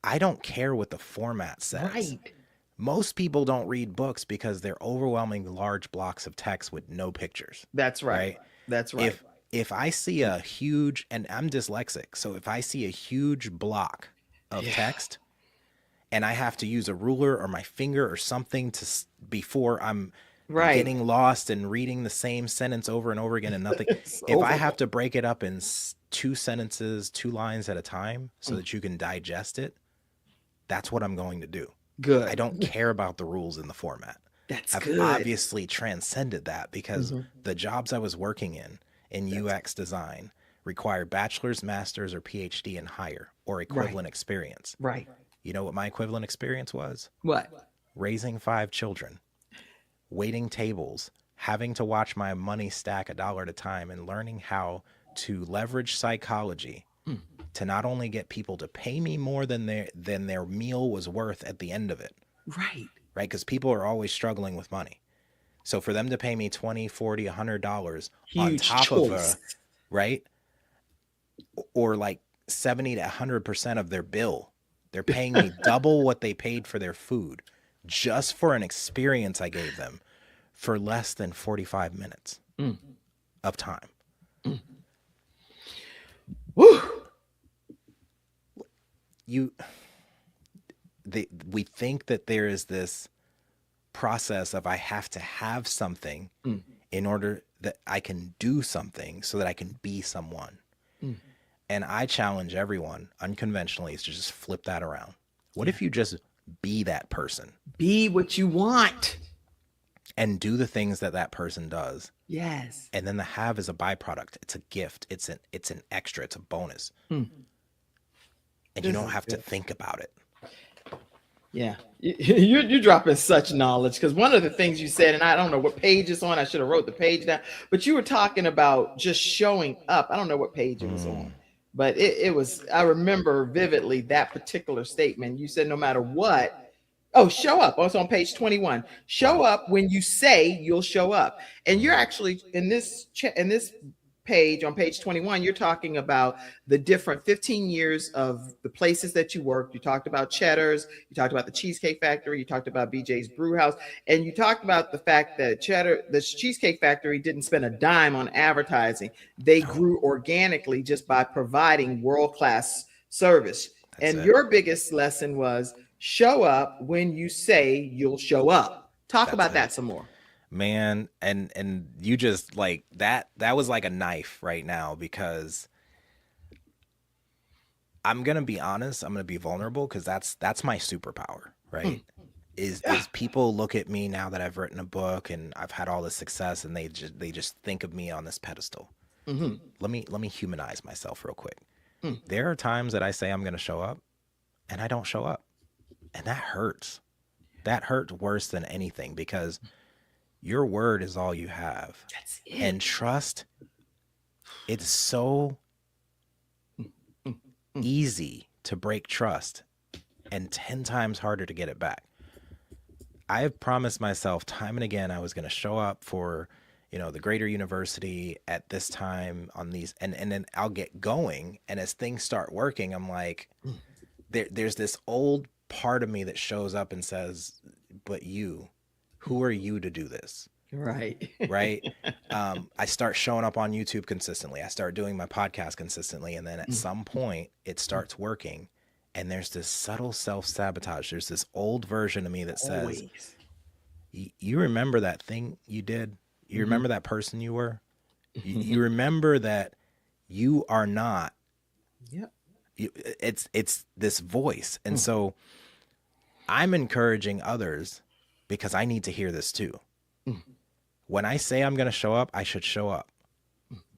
[SPEAKER 2] I don't care what the format says.
[SPEAKER 1] Right.
[SPEAKER 2] Most people don't read books because they're overwhelming large blocks of text with no pictures.
[SPEAKER 1] That's right.
[SPEAKER 2] Right?
[SPEAKER 1] That's right.
[SPEAKER 2] If I see a huge, and I'm dyslexic, so if I see a huge block of text and I have to use a ruler or my finger or something before I'm getting lost and reading the same sentence over and over again and nothing, if I have to break it up in 2 sentences, 2 lines at a time so that you can digest it, that's what I'm going to do.
[SPEAKER 1] Good.
[SPEAKER 2] I don't care about the rules in the format.
[SPEAKER 1] That's
[SPEAKER 2] I've
[SPEAKER 1] good.
[SPEAKER 2] obviously transcended that because the jobs I was working in UX design required bachelor's, master's, or PhD and higher, or equivalent experience.
[SPEAKER 1] Right.
[SPEAKER 2] You know what my equivalent experience was?
[SPEAKER 1] What?
[SPEAKER 2] Raising 5 children, waiting tables, having to watch my money stack $1 at a time, and learning how to leverage psychology to not only get people to pay me more than their meal was worth at the end of it.
[SPEAKER 1] Right.
[SPEAKER 2] Right? Because people are always struggling with money. So for them to pay me $20, $40, $100 on top of a, right? Or like 70 to 100% of their bill, they're paying me double what they paid for their food just for an experience I gave them for less than 45 minutes of time.
[SPEAKER 1] Woo.
[SPEAKER 2] We think that there is this process of I have to have something in order that I can do something so that I can be someone. And I challenge everyone unconventionally is to just flip that around. What if you just be that person?
[SPEAKER 1] Be what you want.
[SPEAKER 2] And do the things that that person does.
[SPEAKER 1] Yes.
[SPEAKER 2] And then the have is a byproduct. It's a gift. It's an extra. It's a bonus. And you don't have to think about it.
[SPEAKER 1] Yeah, you're dropping such knowledge because one of the things you said, and I don't know what page it's on. I should have wrote the page down, but you were talking about just showing up. I don't know what page it was on, but it was. I remember vividly that particular statement. You said no matter what. Oh, show up. Also on page 21. Show up when you say you'll show up, and you're actually in this page on page 21, you're talking about the different 15 years of the places that you worked. You talked about Cheddar's, you talked about the Cheesecake Factory, you talked about BJ's Brew House, and you talked about the fact that the Cheesecake Factory didn't spend a dime on advertising. They grew organically just by providing world-class service. And your biggest lesson was show up when you say you'll show up. Talk about that some more.
[SPEAKER 2] Man, and you just like that was like a knife right now because I'm gonna be honest, I'm gonna be vulnerable because that's my superpower, right? Is people look at me now that I've written a book and I've had all this success and they just think of me on this pedestal. Let me humanize myself real quick. There are times that I say I'm gonna show up and I don't show up. And that hurts. That hurts worse than anything because your word is all you have.
[SPEAKER 1] That's it.
[SPEAKER 2] And trust, it's so easy to break trust and 10 times harder to get it back. I have promised myself time and again I was going to show up for, the Greater University at this time on these, and then I'll get going. And as things start working, I'm like, there's this old part of me that shows up and says, but who are you to do this?
[SPEAKER 1] Right.
[SPEAKER 2] Right. I start showing up on YouTube consistently. I start doing my podcast consistently. And then at some point it starts working. And there's this subtle self-sabotage. There's this old version of me that says, you remember that thing you did? You remember that person you were? You remember that you are not.
[SPEAKER 1] Yep.
[SPEAKER 2] It's this voice. And so I'm encouraging others because I need to hear this too. When I say I'm going to show up, I should show up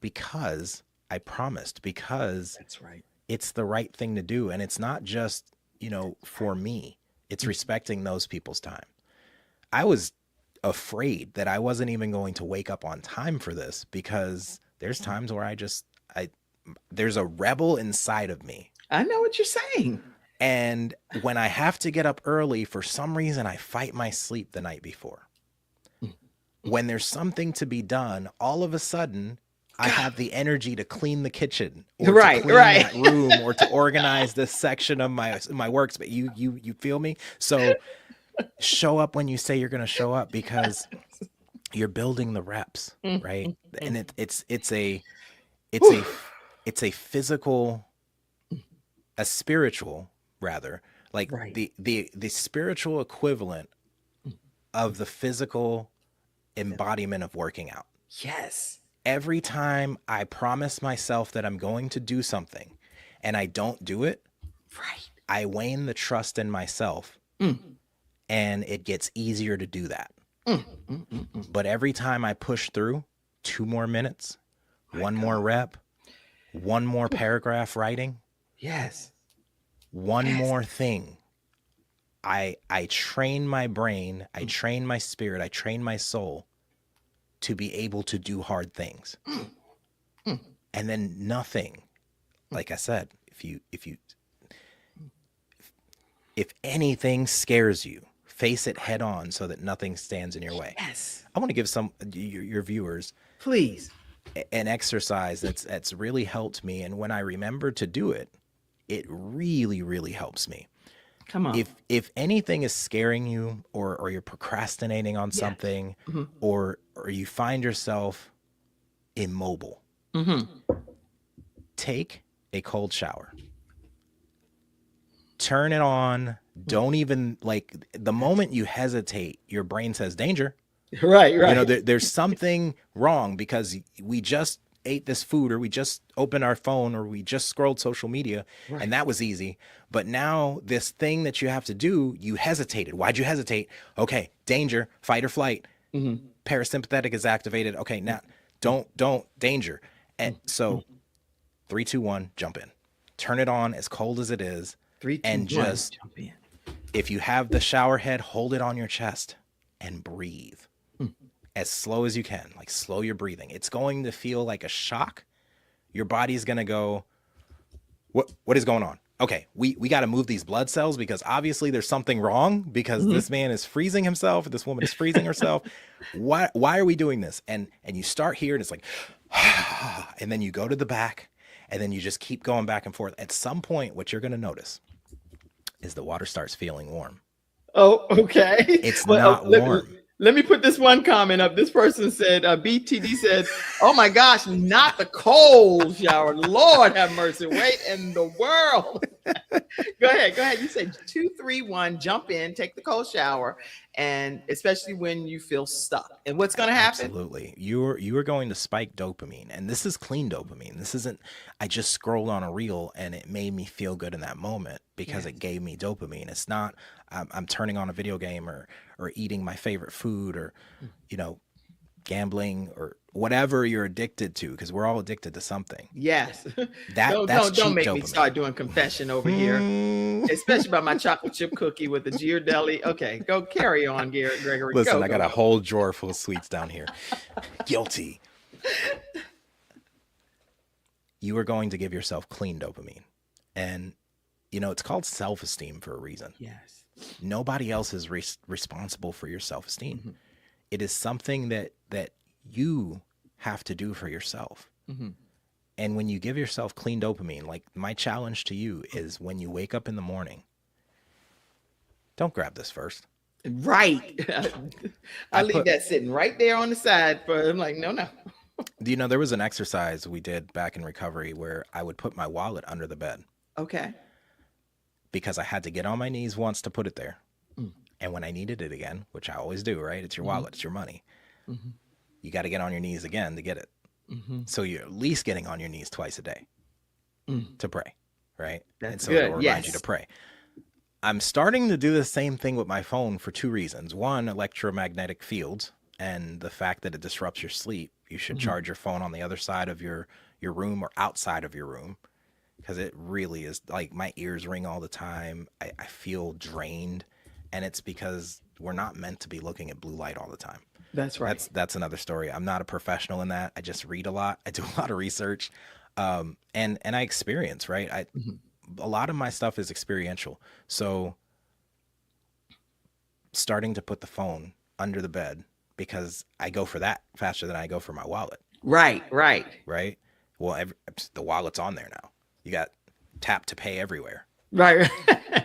[SPEAKER 2] because I promised, because
[SPEAKER 1] that's right.
[SPEAKER 2] it's the right thing to do. And it's not just, for me, it's respecting those people's time. I was afraid that I wasn't even going to wake up on time for this, because there's times where there's a rebel inside of me.
[SPEAKER 1] I know what you're saying.
[SPEAKER 2] And when I have to get up early, for some reason, I fight my sleep the night before. When there's something to be done, all of a sudden, I have the energy to clean the kitchen, or to clean that room, or to organize this section of my workspace. You feel me? So show up when you say you're going to show up, because you're building the reps, right? And it's a physical, a spiritual rather, like the spiritual equivalent of the physical embodiment of working out.
[SPEAKER 1] Yes.
[SPEAKER 2] Every time I promise myself that I'm going to do something and I don't do it, I wane the trust in myself, and it gets easier to do that. But every time I push through 2 more minutes, one more rep, one more paragraph writing, one more thing, I train my brain, I train my spirit, I train my soul to be able to do hard things. And then nothing, like I said, if anything scares you, face it head on so that nothing stands in your way.
[SPEAKER 1] Yes.
[SPEAKER 2] I want to give your viewers,
[SPEAKER 1] please,
[SPEAKER 2] an exercise that's really helped me. And when I remember to do it, it really, really helps me.
[SPEAKER 1] Come on.
[SPEAKER 2] If anything is scaring you, or you're procrastinating on something, or you find yourself immobile, take a cold shower. Turn it on. Don't even, like, the moment you hesitate, your brain says danger.
[SPEAKER 1] Right.
[SPEAKER 2] There's something wrong, because we just ate this food, or we just opened our phone, or we just scrolled social media, and that was easy. But now this thing that you have to do, you hesitated. Why'd you hesitate? Okay, danger, fight or flight. Parasympathetic is activated. Okay, now don't danger. And so 3, 2, 1, jump in. Turn it on as cold as it is.
[SPEAKER 1] 3, 2,
[SPEAKER 2] and
[SPEAKER 1] 1,
[SPEAKER 2] just
[SPEAKER 1] jump in.
[SPEAKER 2] If you have the shower head, hold it on your chest and breathe. As slow as you can, like slow your breathing. It's going to feel like a shock. Your body's going to go, what is going on? Okay, we got to move these blood cells, because obviously there's something wrong, because this man is freezing himself, this woman is freezing herself. Why are we doing this? And you start here, and it's like, and then you go to the back, and then you just keep going back and forth. At some point, what you're going to notice is the water starts feeling warm.
[SPEAKER 1] Oh, okay.
[SPEAKER 2] It's not warm.
[SPEAKER 1] Let me put this one comment up. This person said, BTD said, oh my gosh, not the cold shower. Lord have mercy. Wait in the world. Go ahead. You said 2, 3, 1, jump in, take the cold shower, and especially when you feel stuck. And what's going to happen?
[SPEAKER 2] Absolutely. You are going to spike dopamine, and this is clean dopamine. This isn't, I just scrolled on a reel and it made me feel good in that moment because it gave me dopamine. It's not, I'm turning on a video game or eating my favorite food, or, gambling, or whatever you're addicted to, because we're all addicted to something.
[SPEAKER 1] Yes.
[SPEAKER 2] That's
[SPEAKER 1] don't make
[SPEAKER 2] dopamine.
[SPEAKER 1] me start doing confession over here, especially about my chocolate chip cookie with the Ghirardelli. Okay, go carry on, Gregory.
[SPEAKER 2] Listen, I got a whole drawer full of sweets down here. Guilty. You are going to give yourself clean dopamine, and it's called self-esteem for a reason.
[SPEAKER 1] Yes.
[SPEAKER 2] Nobody else is responsible for your self-esteem. It is something that you have to do for yourself. And when you give yourself clean dopamine, like my challenge to you is, when you wake up in the morning, don't grab this first.
[SPEAKER 1] Right. I leave that sitting right there on the side. I'm like, no.
[SPEAKER 2] Do you know, there was an exercise we did back in recovery where I would put my wallet under the bed.
[SPEAKER 1] Okay.
[SPEAKER 2] Because I had to get on my knees once to put it there. And when I needed it again, which I always do, right? It's your wallet, it's your money. You got to get on your knees again to get it. So you're at least getting on your knees twice a day to pray, right?
[SPEAKER 1] That's
[SPEAKER 2] good. It'll remind you to pray. I'm starting to do the same thing with my phone for 2 reasons. One, electromagnetic fields, and the fact that it disrupts your sleep. You should charge your phone on the other side of your room or outside of your room, because it really is like my ears ring all the time. I feel drained, and it's because we're not meant to be looking at blue light all the time.
[SPEAKER 1] That's right.
[SPEAKER 2] That's another story. I'm not a professional in that. I just read a lot. I do a lot of research, and I experience, right.
[SPEAKER 1] Mhm.
[SPEAKER 2] A lot of my stuff is experiential. So starting to put the phone under the bed because I go for that faster than I go for my wallet,
[SPEAKER 1] Right, right,
[SPEAKER 2] right? Well, the wallet's on there now. You got tap to pay everywhere,
[SPEAKER 1] right,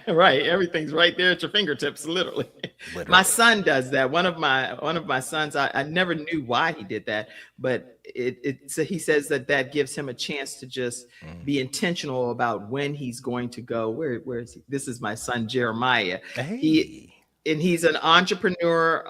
[SPEAKER 1] right. Everything's right there at your fingertips, literally. My
[SPEAKER 2] literally.
[SPEAKER 1] son does that. One of my sons, I never knew why he did that, but so he says that gives him a chance to just
[SPEAKER 2] Mm.
[SPEAKER 1] be intentional about when he's going to go. Where is he? This is my son Jeremiah. He
[SPEAKER 2] Hey.
[SPEAKER 1] and he's an entrepreneur.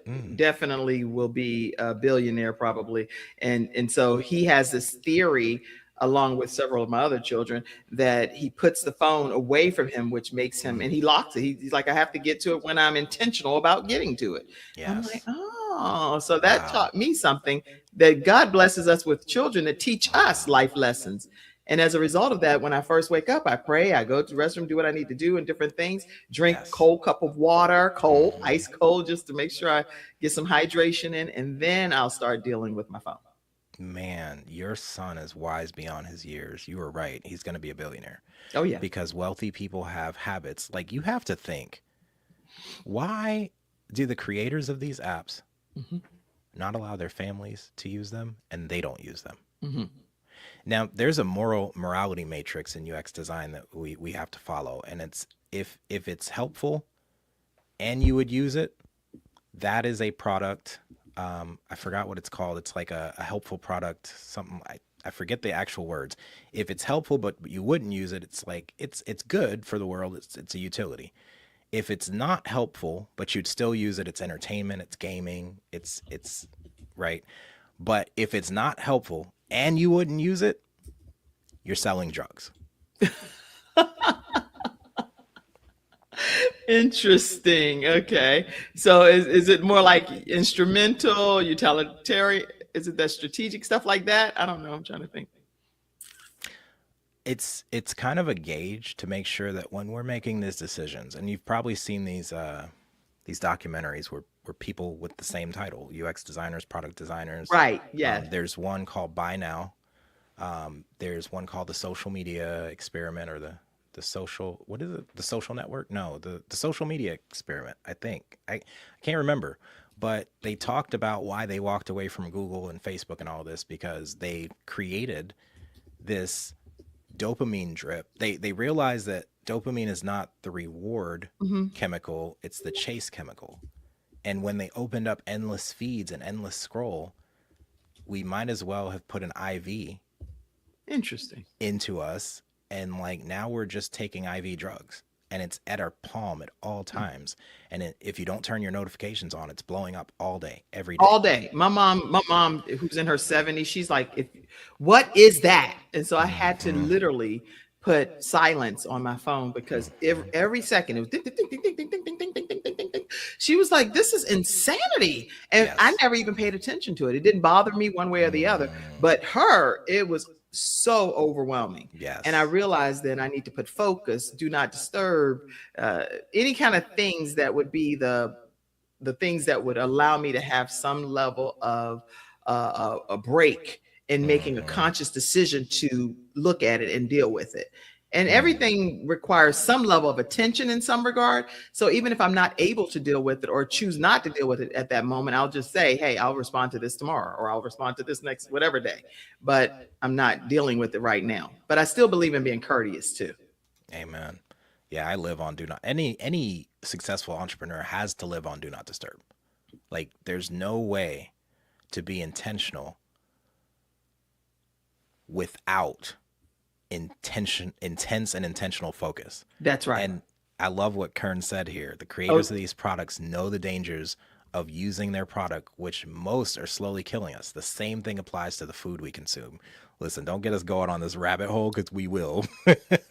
[SPEAKER 2] Mm.
[SPEAKER 1] Definitely will be a billionaire probably, and so he has this theory along with several of my other children that he puts the phone away from him, which makes him, and he locks it. He's like, I have to get to it when I'm intentional about getting to it. I'm like,
[SPEAKER 2] Yes.
[SPEAKER 1] oh, so that
[SPEAKER 2] Wow.
[SPEAKER 1] taught me something, that God blesses us with children that teach us life lessons. And as a result of that, when I first wake up, I pray, I go to the restroom, do what I need to do and different things, drink
[SPEAKER 2] Yes.
[SPEAKER 1] cold cup of water, cold,
[SPEAKER 2] Mhm.
[SPEAKER 1] ice cold, just to make sure I get some hydration in, and then I'll start dealing with my phone.
[SPEAKER 2] Man, your son is wise beyond his years. You were right. He's going to be a billionaire
[SPEAKER 1] Oh yeah.
[SPEAKER 2] because wealthy people have habits. Like you have to think, why do the creators of these apps
[SPEAKER 1] Mhm,
[SPEAKER 2] not allow their families to use them and they don't use them?
[SPEAKER 1] mhm.
[SPEAKER 2] Now, there's a morality matrix in UX design that we have to follow, and it's if it's helpful and you would use it, that is a product. I forgot what it's called. It's like a helpful product. Something I forget the actual words. If it's helpful but you wouldn't use it, it's like it's good for the world. It's a utility. If it's not helpful but you'd still use it, it's entertainment, it's gaming, it's right. But if it's not helpful and you wouldn't use it, you're selling drugs.
[SPEAKER 1] Interesting. Okay. So is it more like instrumental, utilitarian? Is it that strategic stuff like that? I don't know. I'm trying to think.
[SPEAKER 2] It's kind of a gauge to make sure that when we're making these decisions, and you've probably seen these documentaries where people with the same title, UX designers, product designers.
[SPEAKER 1] Right. Yes.
[SPEAKER 2] There's one called Buy Now. There's one called the social media experiment, or the social, what is it? The social network? No, the social media experiment. I think I can't remember, but they talked about why they walked away from Google and Facebook and all this because they created this dopamine drip. They realized that dopamine is not the reward
[SPEAKER 1] Hmm.
[SPEAKER 2] chemical; it's the chase chemical. And when they opened up endless feeds and endless scroll, we might as well have put an IV
[SPEAKER 1] Interesting.
[SPEAKER 2] into us, and like now we're just taking IV drugs and it's at our palm at all times, and if you don't turn your notifications on, it's blowing up all day every day.
[SPEAKER 1] All day. My mom, who's in her 70s, she's like, what is that? And so I had to
[SPEAKER 2] Mhm.
[SPEAKER 1] literally put silence on my phone because every second it was ding, ding, ding, ding, ding, ding, ding, ding, ding, ding, ding, ding, ding, ding. She was like, this is insanity. And I
[SPEAKER 2] Yes.
[SPEAKER 1] never even paid attention to it. It didn't bother me one way or the other.
[SPEAKER 2] Mm.
[SPEAKER 1] But her, it was so overwhelming. And I
[SPEAKER 2] Yes.
[SPEAKER 1] realized that I need to put focus, do not disturb, uh, any kind of things that would be the things that would allow me to have some level of a break in making a
[SPEAKER 2] Mhm.
[SPEAKER 1] conscious decision to look at it and deal with it. And
[SPEAKER 2] Mm.
[SPEAKER 1] everything requires some level of attention in some regard. So even if I'm not able to deal with it or choose not to deal with it at that moment, I'll just say, hey, I'll respond to this tomorrow or I'll respond to this next whatever day. But I'm not dealing with it right now. But I still believe in being courteous too.
[SPEAKER 2] Amen. Yeah, I live on do not. Any successful entrepreneur has to live on do not disturb. Like there's no way to be intentional without intense and intentional focus.
[SPEAKER 1] That's right.
[SPEAKER 2] And I love what Kern said here. The creators
[SPEAKER 1] Oh,
[SPEAKER 2] of these products know the dangers of using their product, which most are slowly killing us. The same thing applies to the food we consume. Listen, don't get us going on this rabbit hole because we will.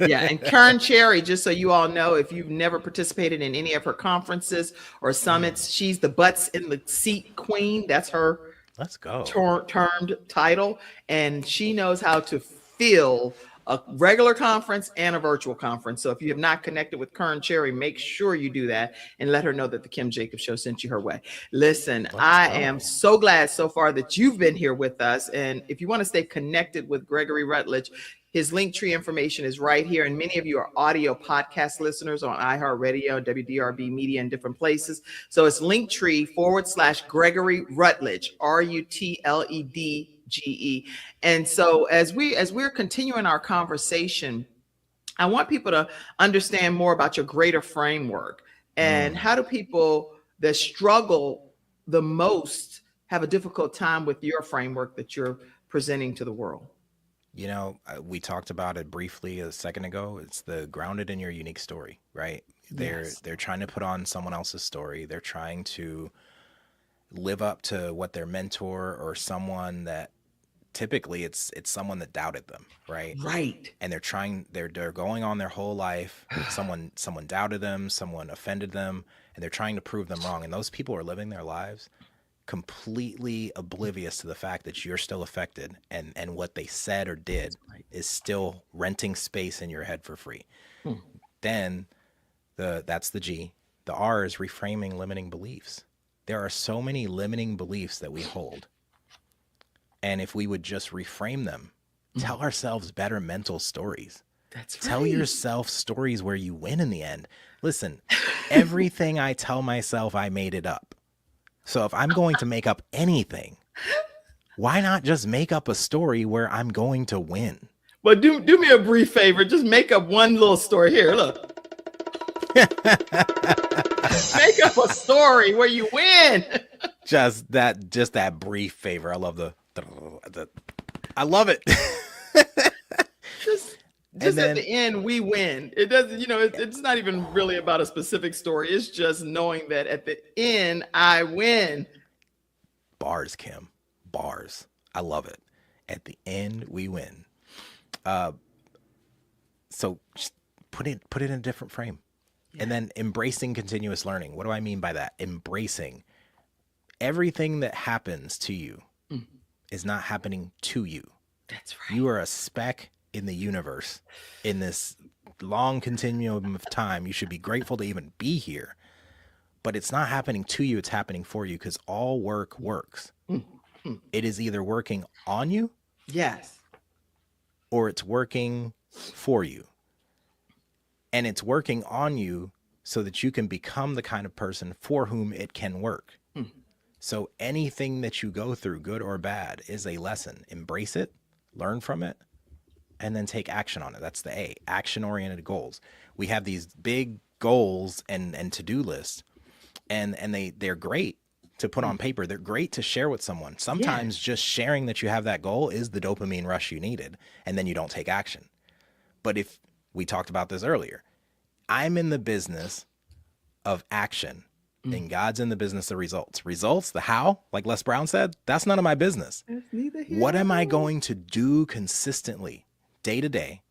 [SPEAKER 1] yeah, and Karen Cherry, just so you all know, if you've never participated in any of her conferences or
[SPEAKER 2] Mm,
[SPEAKER 1] summits, she's the butts in the seat queen. That's her
[SPEAKER 2] let's go.
[SPEAKER 1] termed title, and she knows how to fill a regular conference and a virtual conference. So if you have not connected with Kern Cherry, make sure you do that and let her know that the Kim Jacobs Show sent you her way. Listen, I am so glad so far that you've been here with us. And if you want to stay connected with Gregory Rutledge, his Linktree information is right here. And many of you are audio podcast listeners on iHeartRadio, WDRB Media, and different places. So it's Linktree/Gregory Rutledge, RUTLEDGE. And so as we're continuing our conversation, I want people to understand more about your greater framework and how do people that struggle the most have a difficult time with your framework that you're presenting to the world.
[SPEAKER 2] You know, we talked about it briefly a second ago. It's the grounded in your unique story, right? They're trying to put on someone else's story. They're trying to live up to what their mentor or someone that typically it's someone that doubted them, right?
[SPEAKER 1] Right.
[SPEAKER 2] And they're going on their whole life. Someone doubted them, someone offended them, and they're trying to prove them wrong. And those people are living their lives completely oblivious to the fact that you're still affected and what they said or did is still renting space in your head for free. Then that's the G. The R is reframing limiting beliefs. There are so many limiting beliefs that we hold. And if we would just reframe them, tell ourselves better mental stories.
[SPEAKER 1] That's right.
[SPEAKER 2] Tell yourself stories where you win in the end. Listen, everything I tell myself, I made it up. So if I'm going to make up anything, why not just make up a story where I'm going to win?
[SPEAKER 1] But do me a brief favor. Just make up one little story. Here, look. Make up a story where you win.
[SPEAKER 2] Just that brief favor. I love the I love it.
[SPEAKER 1] Just at the end, we win. It doesn't, it's not even really about a specific story. It's just knowing that at the end, I win.
[SPEAKER 2] Bars, Kim. Bars. I love it. At the end, we win. So just put it in a different frame. Yeah. And then embracing continuous learning. What do I mean by that? Embracing everything that happens to you is not happening to you.
[SPEAKER 1] That's right.
[SPEAKER 2] You are a speck in the universe, in this long continuum of time. You should be grateful to even be here, but it's not happening to you. It's happening for you because all work works. It is either working on you,
[SPEAKER 1] yes,
[SPEAKER 2] or it's working for you. And it's working on you so that you can become the kind of person for whom it can work. So anything that you go through, good or bad, is a lesson. Embrace it, learn from it, and then take action on it. That's the A, action-oriented goals. We have these big goals and to-do lists, and they're great to put on paper. They're great to share with someone. Sometimes just sharing that you have that goal is the dopamine rush you needed, and then you don't take action. But if we talked about this earlier, I'm in the business of action, and God's in the business of results. Results, the how, like Les Brown said, that's none of my business. What am I going to do consistently, day to day,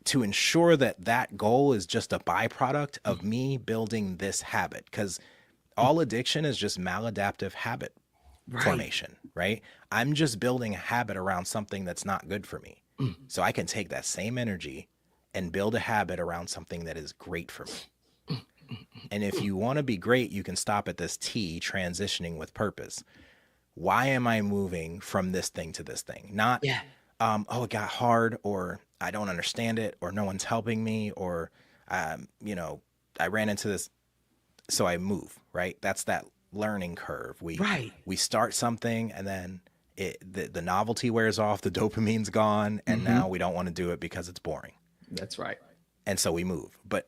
[SPEAKER 2] to ensure that that goal is just a byproduct of me building this habit? Because all addiction is just maladaptive habit formation, right? I'm just building a habit around something that's not good for me. So I can take that same energy and build a habit around something that is great for me. And if you want to be great, you can stop at this T, transitioning with purpose. Why am I moving from this thing to this thing? Not, it got hard, or I don't understand it, or no one's helping me, or, I ran into this, so I move, right? That's that learning curve. We start something, and then the novelty wears off, the dopamine's gone, and now we don't want to do it because it's boring.
[SPEAKER 1] That's right.
[SPEAKER 2] And so we move. But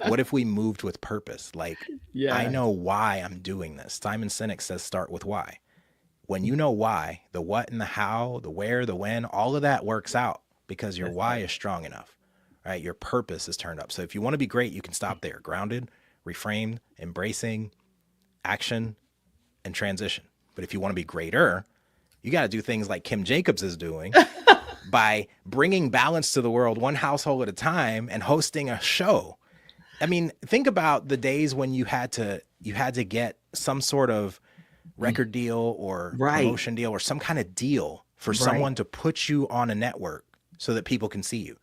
[SPEAKER 2] what if we moved with purpose? Like, I know why I'm doing this. Simon Sinek says start with why. When you know why, the what and the how, the where, the when, all of that works out because your why is strong enough, right? Your purpose is turned up. So if you want to be great, you can stop there. Grounded, reframed, embracing, action, and transition. But if you want to be greater, you got to do things like Kim Jacobs is doing by bringing balance to the world one household at a time and hosting a show. I mean, think about the days when you had to get some sort of record deal or promotion deal or some kind of deal for someone to put you on a network so that people can see you.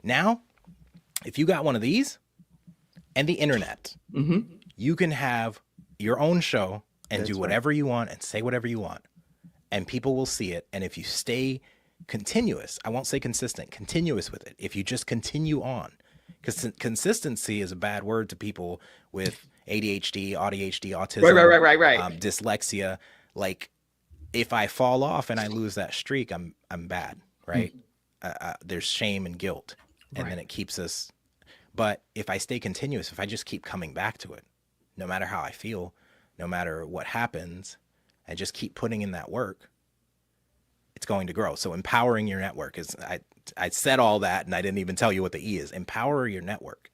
[SPEAKER 2] Now, if you got one of these and the internet, you can have your own show and do whatever you want and say whatever you want, and people will see it. And if you stay continuous, I won't say consistent, continuous with it. If you just continue on, because consistency is a bad word to people with ADHD, ADHD, autism,
[SPEAKER 1] right.
[SPEAKER 2] dyslexia. Like, if I fall off and I lose that streak, I'm bad, right? There's shame and guilt, and then it keeps us. But if I stay continuous, if I just keep coming back to it, no matter how I feel, no matter what happens, I just keep putting in that work, it's going to grow. So empowering your network is, I said all that and I didn't even tell you what the E is. Empower your network.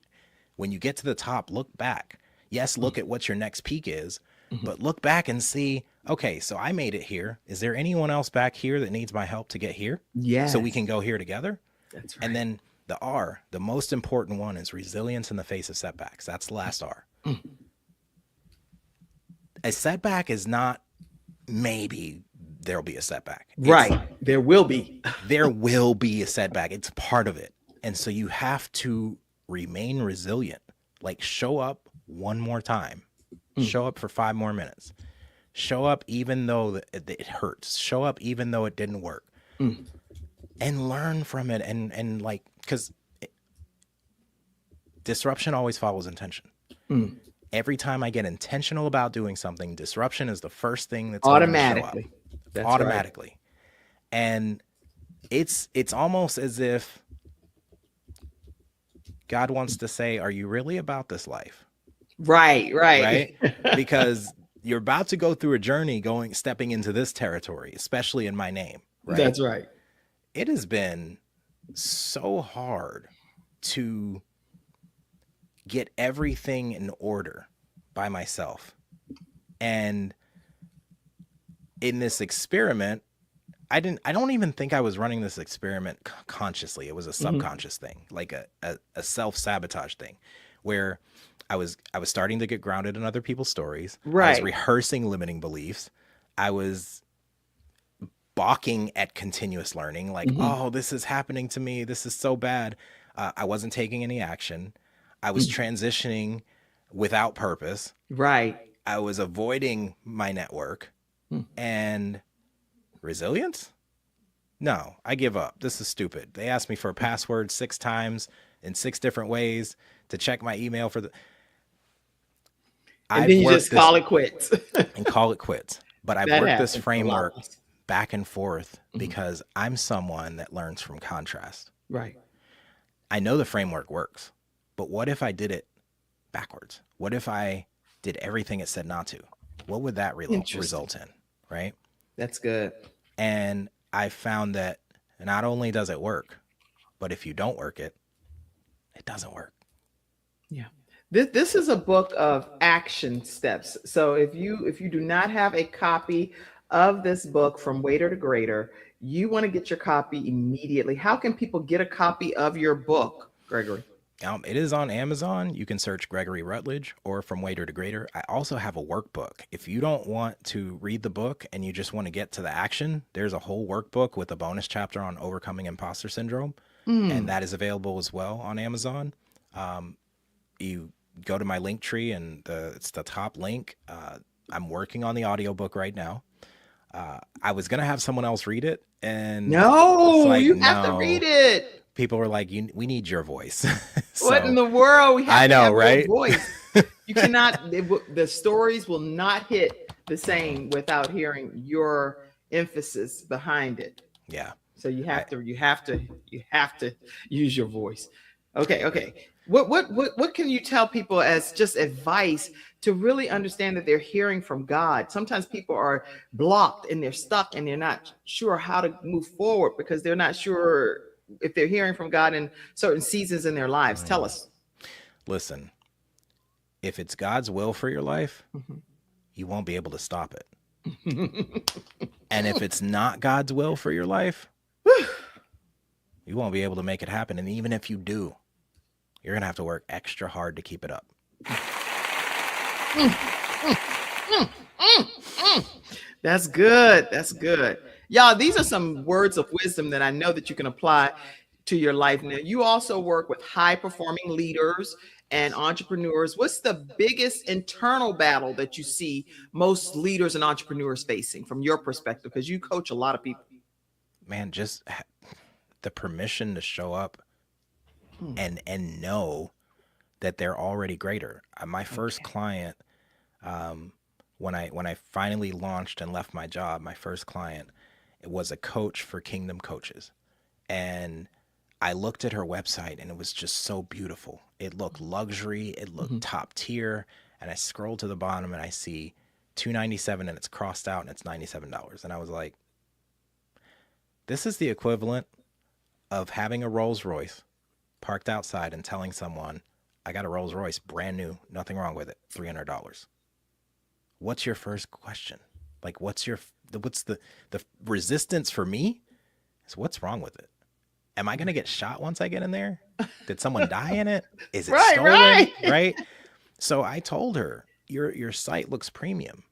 [SPEAKER 2] When you get to the top, look back. Yes, look at what your next peak is, but look back and see, okay, so I made it here. Is there anyone else back here that needs my help to get here?
[SPEAKER 1] Yeah.
[SPEAKER 2] So we can go here together.
[SPEAKER 1] That's right.
[SPEAKER 2] And then the R, the most important one, is resilience in the face of setbacks. That's the last R. A setback is not maybe there'll be a setback.
[SPEAKER 1] There will be.
[SPEAKER 2] There will be a setback. It's part of it. And so you have to remain resilient. Like, show up one more time. Show up for 5 more minutes. Show up even though it hurts. Show up even though it didn't work. And learn from it. And like, because disruption always follows intention. Every time I get intentional about doing something, disruption is the first thing that's
[SPEAKER 1] automatically.
[SPEAKER 2] That's automatically. Right. And it's almost as if God wants to say, are you really about this life? Right. Because you're about to go through a journey stepping into this territory, especially in my name. Right?
[SPEAKER 1] That's right.
[SPEAKER 2] It has been so hard to get everything in order by myself. And in this experiment, I don't even think I was running this experiment consciously. It was a subconscious thing, like a self-sabotage thing, where I was starting to get grounded in other people's stories. I was rehearsing limiting beliefs. I was balking at continuous learning, like, oh, this is happening to me. This is so bad. I wasn't taking any action. I was transitioning without purpose. I was avoiding my network. And resilience? No, I give up. This is stupid. They asked me for a password 6 times in 6 different ways to check my email for the.
[SPEAKER 1] And then you just call it quits.
[SPEAKER 2] And call it quits. But I've worked this framework back and forth because I'm someone that learns from contrast. I know the framework works, but what if I did it backwards? What if I did everything it said not to? What would that result in? Right?
[SPEAKER 1] That's good.
[SPEAKER 2] And I found that not only does it work, but if you don't work it, it doesn't work.
[SPEAKER 1] Yeah. This is a book of action steps. So if you do not have a copy of this book, From Waiter to Greater, you want to get your copy immediately. How can people get a copy of your book, Gregory?
[SPEAKER 2] It is on Amazon. You can search Gregory Rutledge or From Waiter to Greater. I also have a workbook. If you don't want to read the book and you just want to get to the action, there's a whole workbook with a bonus chapter on overcoming imposter syndrome. And that is available as well on Amazon. You go to my link tree and it's the top link. I'm working on the audiobook right now. I was going to have someone else read it. And
[SPEAKER 1] you have to read it.
[SPEAKER 2] People were like, we need your voice.
[SPEAKER 1] What in the world? We have
[SPEAKER 2] I know,
[SPEAKER 1] to have
[SPEAKER 2] right?
[SPEAKER 1] your voice. You cannot, the stories will not hit the same without hearing your emphasis behind it.
[SPEAKER 2] Yeah.
[SPEAKER 1] So you have to use your voice. Okay. What can you tell people as just advice to really understand that they're hearing from God? Sometimes people are blocked and they're stuck and they're not sure how to move forward because they're not sure if they're hearing from God in certain seasons in their lives. Tell us.
[SPEAKER 2] Listen, if it's God's will for your life, you won't be able to stop it. And if it's not God's will for your life, you won't be able to make it happen. And even if you do, you're going to have to work extra hard to keep it up.
[SPEAKER 1] That's good. That's good. Y'all, these are some words of wisdom that I know that you can apply to your life. Now, you also work with high performing leaders and entrepreneurs. What's the biggest internal battle that you see most leaders and entrepreneurs facing from your perspective? Because you coach a lot of people.
[SPEAKER 2] Man, just the permission to show up
[SPEAKER 1] Hmm.
[SPEAKER 2] and know that they're already greater. My first
[SPEAKER 1] Okay.
[SPEAKER 2] client, when I finally launched and left my job, my first client, it was a coach for Kingdom Coaches. And I looked at her website and it was just so beautiful. It looked luxury, it looked
[SPEAKER 1] Mhm.
[SPEAKER 2] top tier. And I scrolled to the bottom and I see $297 and it's crossed out and it's $97. And I was like, this is the equivalent of having a Rolls Royce parked outside and telling someone, I got a Rolls Royce, brand new, nothing wrong with it, $300. What's your first question? Like, what's the resistance for me is what's wrong with it? Am I going to get shot once I get in there? Did someone die in it? Is it
[SPEAKER 1] Right,
[SPEAKER 2] stolen?
[SPEAKER 1] right.
[SPEAKER 2] Right. So I told her, your site looks premium.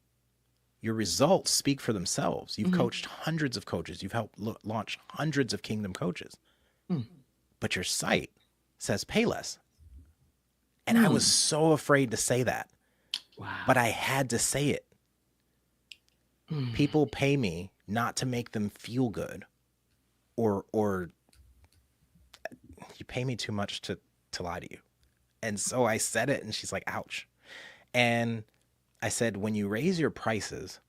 [SPEAKER 2] Your results speak for themselves. You've
[SPEAKER 1] Mhm.
[SPEAKER 2] coached hundreds of coaches. You've helped launch hundreds of Kingdom Coaches.
[SPEAKER 1] Mm.
[SPEAKER 2] But your site says pay less. And I was so afraid to say that,
[SPEAKER 1] Wow.
[SPEAKER 2] but I had to say it.
[SPEAKER 1] Mm.
[SPEAKER 2] People pay me not to make them feel good, or you pay me too much to lie to you. And so I said it and she's like, ouch. And I said, when you raise your prices,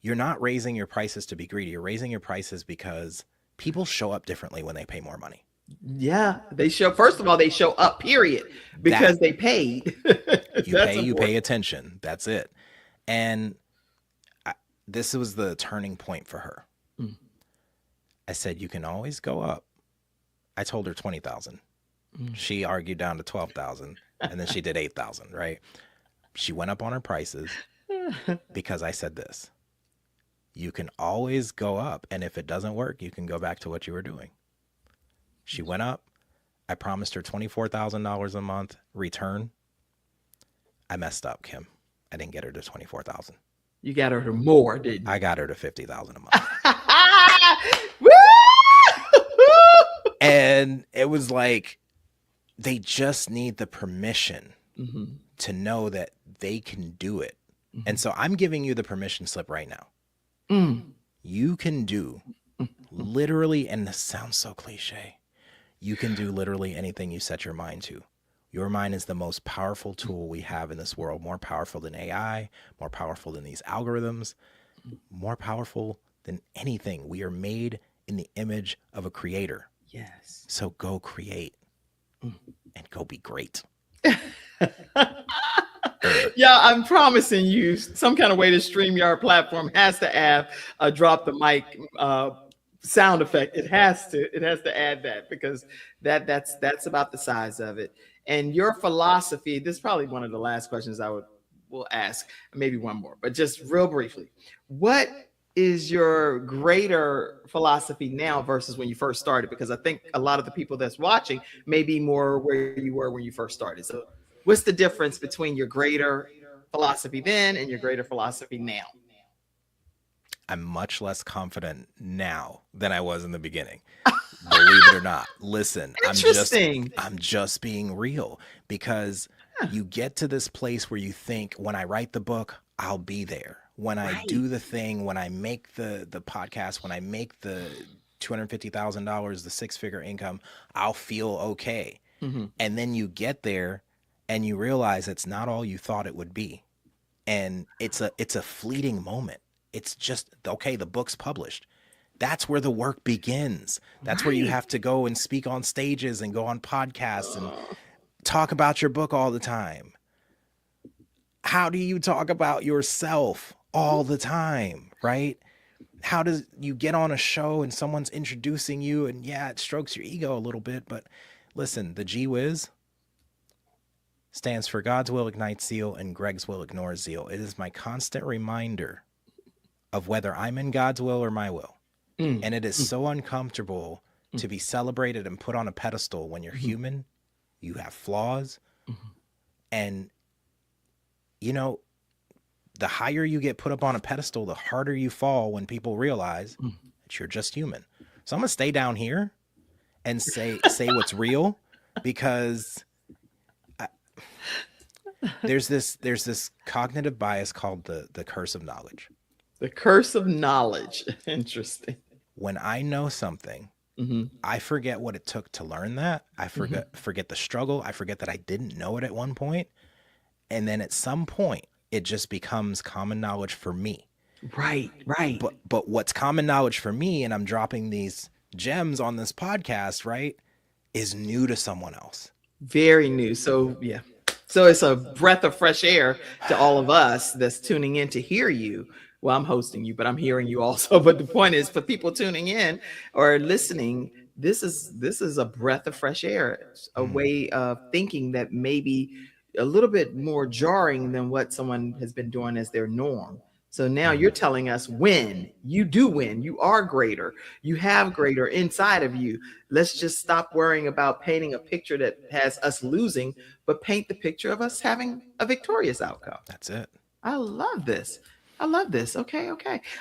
[SPEAKER 2] you're not raising your prices to be greedy. You're raising your prices because people show up differently when they pay more money.
[SPEAKER 1] Yeah, they show. First of all, they show up. Period, because they paid.
[SPEAKER 2] You pay attention. That's it. And this was the turning point for her.
[SPEAKER 1] Mm.
[SPEAKER 2] I said, you can always go up. I told her 20,000.
[SPEAKER 1] Mm.
[SPEAKER 2] She argued down to 12,000, and then she did 8,000. Right? She went up on her prices because I said this. You can always go up, and if it doesn't work, you can go back to what you were doing. She went up. I promised her $24,000 a month return. I messed up, Kim. I didn't get her to 24,000.
[SPEAKER 1] You got her to more, didn't you?
[SPEAKER 2] I got her to 50,000 a month.
[SPEAKER 1] Woo!
[SPEAKER 2] And it was like, they just need the permission
[SPEAKER 1] Mhm.
[SPEAKER 2] to know that they can do it.
[SPEAKER 1] Mhm.
[SPEAKER 2] And so I'm giving you the permission slip right now.
[SPEAKER 1] Mm.
[SPEAKER 2] You can do literally, and this sounds so cliche, you can do literally anything you set your mind to. Your mind is the most powerful tool we have in this world, more powerful than AI, more powerful than these algorithms, more powerful than anything. We are made in the image of a creator.
[SPEAKER 1] Yes.
[SPEAKER 2] So go create and go be great.
[SPEAKER 1] Yeah, I'm promising you some kind of way the StreamYard platform has to have a drop the mic sound effect. It has to add that, because that's about the size of it. And your philosophy, this is probably one of the last questions will ask, maybe one more, but just real briefly. What is your greater philosophy now versus when you first started? Because I think a lot of the people that's watching may be more where you were when you first started. So what's the difference between your greater philosophy then and your greater philosophy now?
[SPEAKER 2] I'm much less confident now than I was in the beginning. Believe it or not. Listen,
[SPEAKER 1] Interesting.
[SPEAKER 2] I'm just being real, because you get to this place where you think, when I write the book, I'll be there. When I do the thing, when I make the podcast, when I make the $250,000, the six-figure income, I'll feel okay.
[SPEAKER 1] Mhm.
[SPEAKER 2] And then you get there and you realize it's not all you thought it would be. And it's a fleeting moment. It's just, okay, the book's published. That's where the work begins. That's where you have to go and speak on stages and go on podcasts and talk about your book all the time. How do you talk about yourself all the time, right? How does you get on a show and someone's introducing you, and yeah, it strokes your ego a little bit, but listen, the GWiz stands for God's will ignites zeal and Greg's will ignores zeal. It is my constant reminder of whether I'm in God's will or my will. And it is so uncomfortable to be celebrated and put on a pedestal when you're human, you have flaws. And, you know, the higher you get put up on a pedestal, the harder you fall when people realize that you're just human. So I'm gonna stay down here and say what's real, because there's this cognitive bias called the curse of knowledge.
[SPEAKER 1] The curse of knowledge. Interesting.
[SPEAKER 2] When I know something, I forget what it took to learn that. I forget the struggle. I forget that I didn't know it at one point. And then at some point, it just becomes common knowledge for me.
[SPEAKER 1] Right.
[SPEAKER 2] But what's common knowledge for me, and I'm dropping these gems on this podcast, right, is new to someone else.
[SPEAKER 1] Very new. So yeah. So it's a breath of fresh air to all of us that's tuning in to hear you. Well, I'm hosting you, but I'm hearing you also. But the point is, for people tuning in or listening, this is a breath of fresh air, a way of thinking that maybe a little bit more jarring than what someone has been doing as their norm. So now you're telling us when you do win, you are greater, you have greater inside of you. Let's just stop worrying about painting a picture that has us losing, but paint the picture of us having a victorious outcome.
[SPEAKER 2] That's it.
[SPEAKER 1] I love this. Okay.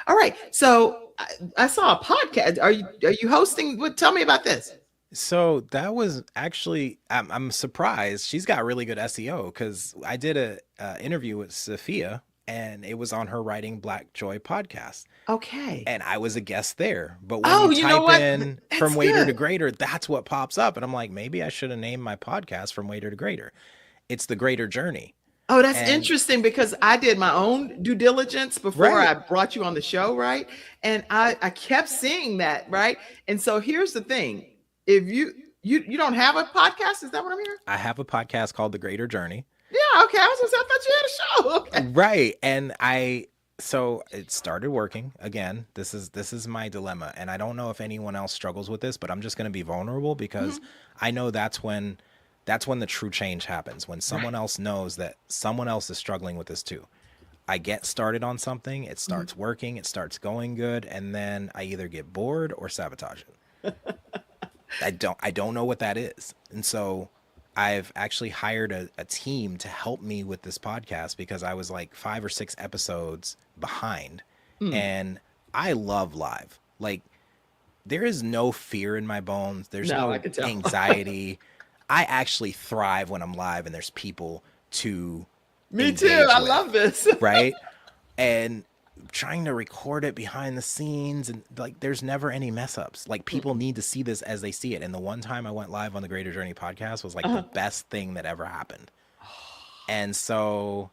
[SPEAKER 1] All right. So I saw a podcast. Are you hosting? Tell me about this.
[SPEAKER 2] So that was actually, I'm surprised. She's got really good SEO, because I did a interview with Sophia, and it was on her Writing Black Joy podcast.
[SPEAKER 1] Okay.
[SPEAKER 2] And I was a guest there. But when you type in
[SPEAKER 1] That's
[SPEAKER 2] From Waiter
[SPEAKER 1] good.
[SPEAKER 2] to Greater, that's what pops up. And I'm like, maybe I should have named my podcast From Waiter to Greater. It's the greater journey.
[SPEAKER 1] Oh, that's
[SPEAKER 2] And-
[SPEAKER 1] interesting, because I did my own due diligence before
[SPEAKER 2] Right.
[SPEAKER 1] I brought you on the show, right? And I kept seeing that, right? And so here's the thing. If you don't have a podcast, is that what I'm hearing?
[SPEAKER 2] I have a podcast called The Greater Journey.
[SPEAKER 1] Yeah, okay. I thought you had a show. Okay.
[SPEAKER 2] Right. And so it started working again. This is my dilemma. And I don't know if anyone else struggles with this, but I'm just going to be vulnerable, because I know that's when the true change happens, when someone else knows that someone else is struggling with this too. I get started on something, it starts working, it starts going good, and then I either get bored or sabotage it. I don't know what that is. And so I've actually hired a team to help me with this podcast, because I was like 5 or 6 episodes behind. And I love live. Like, there is no fear in my bones. There's
[SPEAKER 1] No,
[SPEAKER 2] no
[SPEAKER 1] I can tell.
[SPEAKER 2] anxiety. I actually thrive when I'm live and there's people to
[SPEAKER 1] Me too.
[SPEAKER 2] engage
[SPEAKER 1] I
[SPEAKER 2] with,
[SPEAKER 1] love this.
[SPEAKER 2] right? And trying to record it behind the scenes, and like, there's never any mess ups. Like, people need to see this as they see it. And the one time I went live on the Greater Journey podcast was like the best thing that ever happened. And so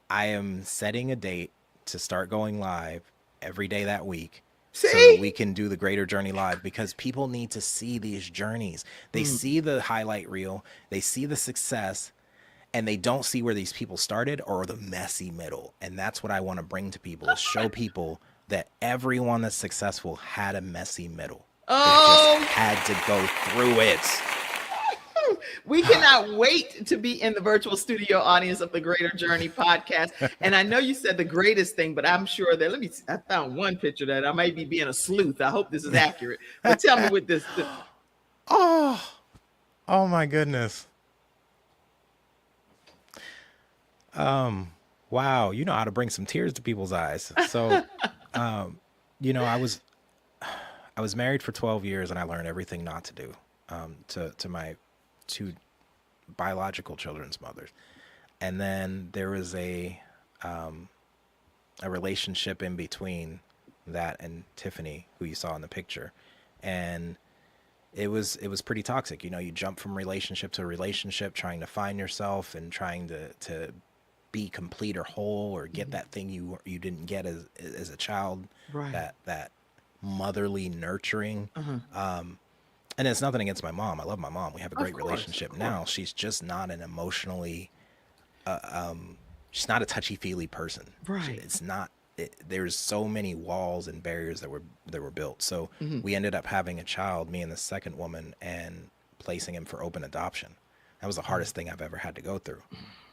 [SPEAKER 2] I am setting a date to start going live every day that week, so
[SPEAKER 1] See?
[SPEAKER 2] that we can do the Greater Journey live, because people need to see these journeys. They see the highlight reel, they see the success, and they don't see where these people started or the messy middle. And that's what I want to bring to people, is show people that everyone that's successful had a messy middle.
[SPEAKER 1] Oh.
[SPEAKER 2] They just had to go through it.
[SPEAKER 1] We cannot wait to be in the virtual studio audience of the Greater Journey podcast. And I know you said the greatest thing, but I'm sure that I found one picture that I might be being a sleuth. I hope this is accurate. But tell me with this.
[SPEAKER 2] Oh my goodness. Wow, you know how to bring some tears to people's eyes. So, you know, I was married for 12 years, and I learned everything not to do, to my 2 biological children's mothers. And then there was a relationship in between that and Tiffany, who you saw in the picture. And it was pretty toxic. You know, you jump from relationship to relationship, trying to find yourself and trying to be complete or whole, or get that thing you didn't get as a child.
[SPEAKER 1] Right.
[SPEAKER 2] That motherly nurturing. And it's nothing against my mom. I love my mom. We have a great relationship now. She's just not an emotionally, she's not a touchy-feely person.
[SPEAKER 1] Right.
[SPEAKER 2] It's not. There's so many walls and barriers that were built. So we ended up having a child, me and the second woman, and placing him for open adoption. That was the hardest thing I've ever had to go through,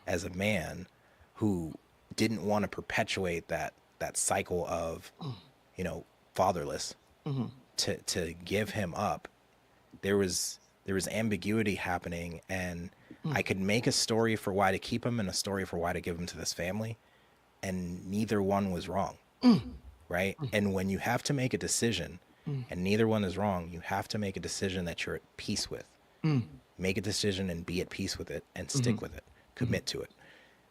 [SPEAKER 2] as a man who didn't want to perpetuate that cycle of, you know, fatherless, to give him up. There was ambiguity happening, and I could make a story for why to keep him and a story for why to give him to this family. and neither one was wrong. Right? And when you have to make a decision and neither one is wrong, you have to make a decision that you're at peace with. Make a decision and be at peace with it and stick with it, commit to it.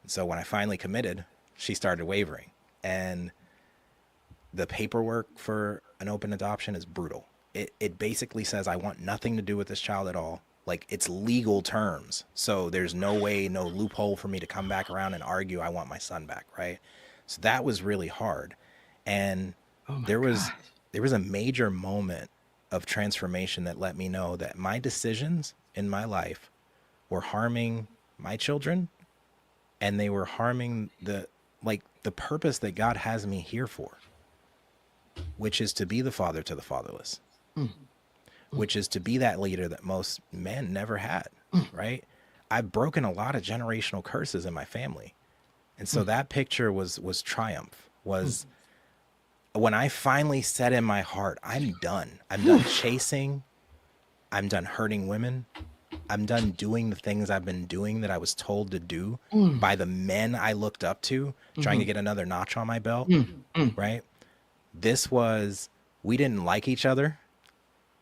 [SPEAKER 2] And so when I finally committed, she started wavering. And the paperwork for an open adoption is brutal. It basically says, I want nothing to do with this child at all. Like, it's legal terms. So there's no way, no loophole for me to come back around and argue I want my son back, right? So that was really hard. And there was a major moment of transformation that let me know that my decisions in my life were harming my children, and they were harming the purpose that God has me here for, which is to be the father to the fatherless, which is to be that leader that most men never had, right? I've broken a lot of generational curses in my family. And so that picture was triumph, was when I finally said in my heart, I'm done. I'm done chasing. I'm done hurting women. I'm done doing the things I've been doing that I was told to do by the men I looked up to, trying to get another notch on my belt, right? This was, we didn't like each other.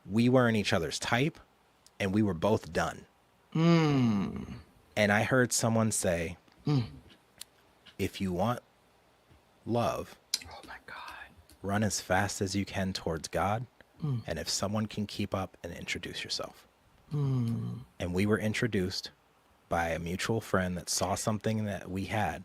[SPEAKER 2] We weren't each other's type, and we were both done. And I heard someone say, if you want love, run as fast as you can towards God. And if someone can keep up, and introduce yourself. And we were introduced by a mutual friend that saw something that we had.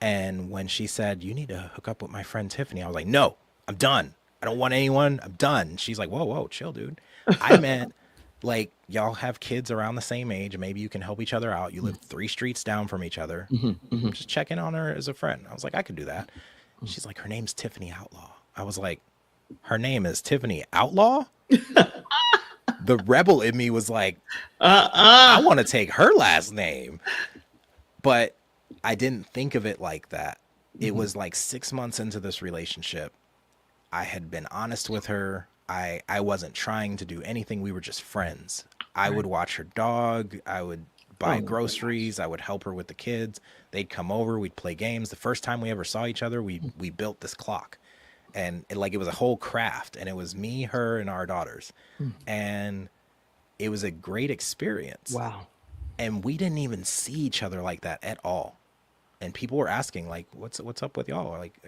[SPEAKER 2] And when she said, you need to hook up with my friend Tiffany, I was like, no, I'm done. I don't want anyone. I'm done. She's like, whoa, chill, dude. I meant, like, y'all have kids around the same age. Maybe you can help each other out. You live 3 streets down from each other. Just check in on her as a friend. I was like, I could do that. She's like, her name's Tiffany Outlaw. I was like, her name is Tiffany Outlaw? The rebel in me was like, I want to take her last name. But I didn't think of it like that. It was like 6 months into this relationship. I had been honest with her. I wasn't trying to do anything. We were just friends. I would watch her dog. I would buy groceries. I would help her with the kids. They'd come over. We'd play games. The first time we ever saw each other, we built this clock. And it was a whole craft. And it was me, her, and our daughters. And it was a great experience.
[SPEAKER 1] Wow.
[SPEAKER 2] And we didn't even see each other like that at all. And people were asking, like, what's up with y'all? Like,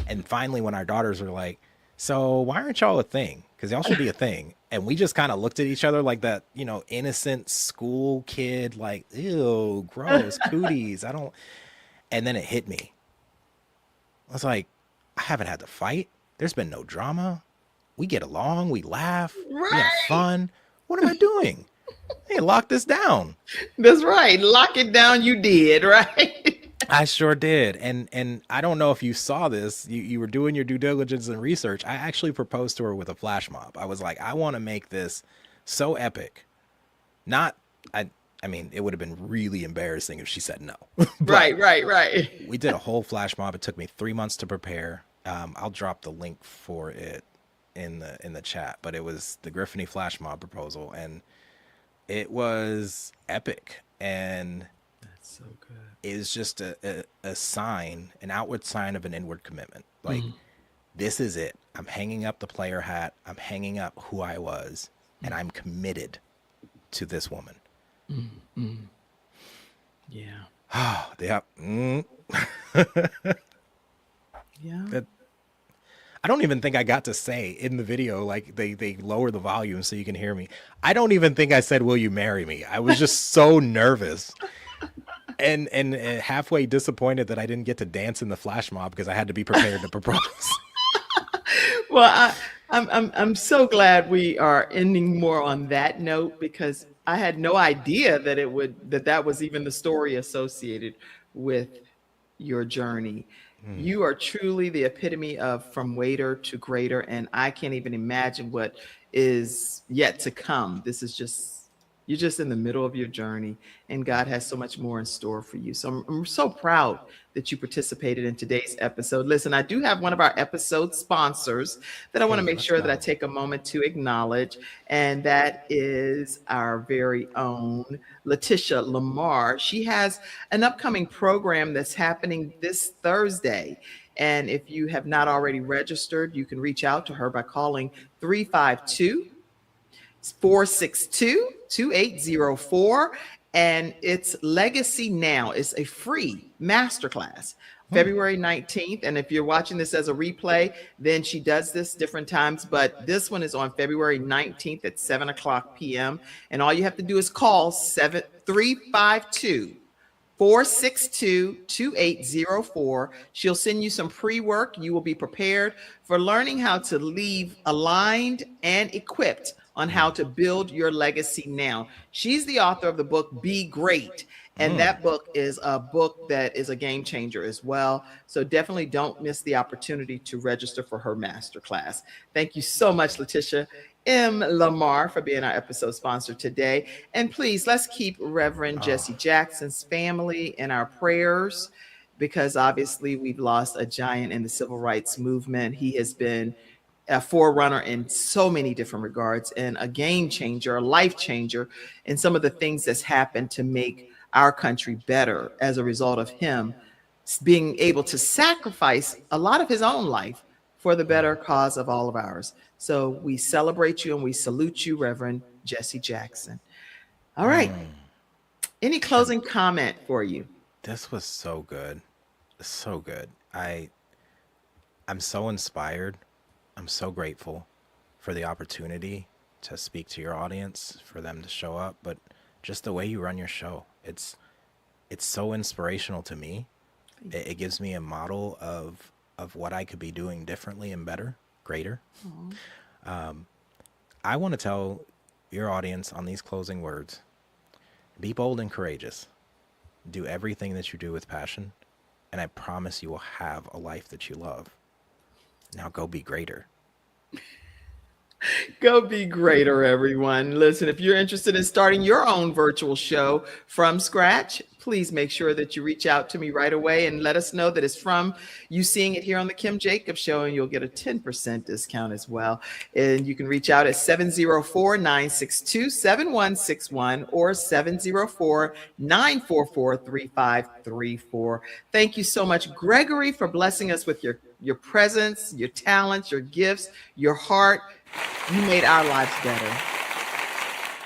[SPEAKER 2] and finally, when our daughters were like, so why aren't y'all a thing? Because y'all should be a thing. And we just kind of looked at each other like that, innocent school kid, like, ew, gross, cooties. And then it hit me. I was like, I haven't had to fight. There's been no drama. We get along. We laugh.
[SPEAKER 1] Right.
[SPEAKER 2] We have fun. What am I doing? Hey, lock this down.
[SPEAKER 1] That's right. Lock it down. You did, right?
[SPEAKER 2] I sure did. And I don't know if you saw this. You were doing your due diligence and research. I actually proposed to her with a flash mob. I was like, I want to make this so epic. I mean, it would have been really embarrassing if she said no.
[SPEAKER 1] Right.
[SPEAKER 2] We did a whole flash mob. It took me 3 months to prepare. I'll drop the link for it in the chat, but it was the Griffany flash mob proposal, and it was epic. And
[SPEAKER 1] that's so good.
[SPEAKER 2] It was just a sign, an outward sign of an inward commitment. Like, this is it. I'm hanging up the player hat. I'm hanging up who I was, and I'm committed to this woman.
[SPEAKER 1] Yeah.
[SPEAKER 2] Oh, yeah.
[SPEAKER 1] Yeah.
[SPEAKER 2] I don't even think I got to say in the video, like, they lower the volume so you can hear me. I don't even think I said, will you marry me? I was just so nervous. And halfway disappointed that I didn't get to dance in the flash mob because I had to be prepared to propose.
[SPEAKER 1] Well, I'm so glad we are ending more on that note, because I had no idea that that was even the story associated with your journey. You are truly the epitome of from waiter to greater, and I can't even imagine what is yet to come. This is just You're just in the middle of your journey, and God has so much more in store for you. So I'm so proud that you participated in today's episode. Listen, I do have one of our episode sponsors that I want to
[SPEAKER 2] Hey,
[SPEAKER 1] make
[SPEAKER 2] let's
[SPEAKER 1] sure that I
[SPEAKER 2] go.
[SPEAKER 1] take a moment to acknowledge, and that is our very own Letitia Lamar. She has an upcoming program that's happening this Thursday. And if you have not already registered, you can reach out to her by calling 352 462 2804. And it's Legacy Now. It's a free masterclass,
[SPEAKER 2] Hmm.
[SPEAKER 1] February 19th. And if you're watching this as a replay, then she does this different times. But this one is on February 19th at 7 o'clock p.m. And all you have to do is call 352 462 2804. She'll send you some pre-work. You will be prepared for learning how to leave aligned and equipped on how to build your legacy now. She's the author of the book Be Great. And
[SPEAKER 2] Mm.
[SPEAKER 1] that book is a book that is a game changer as well. So definitely don't miss the opportunity to register for her masterclass. Thank you so much, Letitia M. Lamar, for being our episode sponsor today. And please, let's keep Reverend Jesse
[SPEAKER 2] Oh,
[SPEAKER 1] Jackson's family in our prayers, because obviously we've lost a giant in the civil rights movement. He has been a forerunner in so many different regards, and a game changer, a life changer in some of the things that's happened to make our country better as a result of him being able to sacrifice a lot of his own life for the better cause of all of ours. So we celebrate you and we salute you, Reverend Jesse Jackson. All right.
[SPEAKER 2] mm.
[SPEAKER 1] Any
[SPEAKER 2] And
[SPEAKER 1] closing comment for you?
[SPEAKER 2] this was so good. So good. I'm so inspired. I'm so grateful for the opportunity to speak to your audience, for them to show up, but just the way you run your show. It's so inspirational to me. It gives me a model of what I could be doing differently and better, greater. Um, I want to tell your audience on these closing words: be bold and courageous. Do everything that you do with passion, and I promise you will have a life that you love. Now go be greater.
[SPEAKER 1] Go be greater, everyone. Listen, if you're interested in starting your own virtual show from scratch, please make sure that you reach out to me right away and let us know that it's from you seeing it here on the Kim Jacobs Show, and you'll get a 10% discount as well. And you can reach out at 704-962-7161 or 704-944-3534. Thank you so much, Gregory, for blessing us with your presence, your talents, your gifts, your heart. You made our lives better.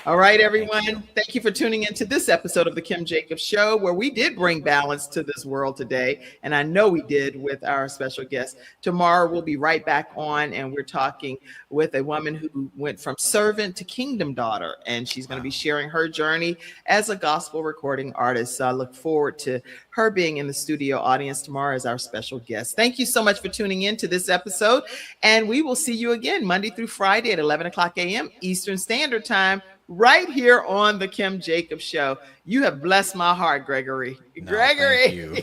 [SPEAKER 1] All right,
[SPEAKER 2] Thank you.
[SPEAKER 1] everyone. Thank you for tuning into this episode of the Kim Jacobs Show, where we did bring balance to this world today. And I know we did with our special guest. Tomorrow, we'll be right back on, and we're talking with a woman who went from servant to kingdom daughter. And she's going to be
[SPEAKER 2] Wow.
[SPEAKER 1] sharing her journey as a gospel recording artist. So I look forward to her being in the studio audience tomorrow as our special guest. Thank you so much for tuning in to this episode. And we will see you again Monday through Friday at 11 o'clock a.m. Eastern Standard Time, right here on the Kim Jacobs Show. You have blessed my heart, Gregory.
[SPEAKER 2] No, thank
[SPEAKER 1] Gregory,
[SPEAKER 2] you.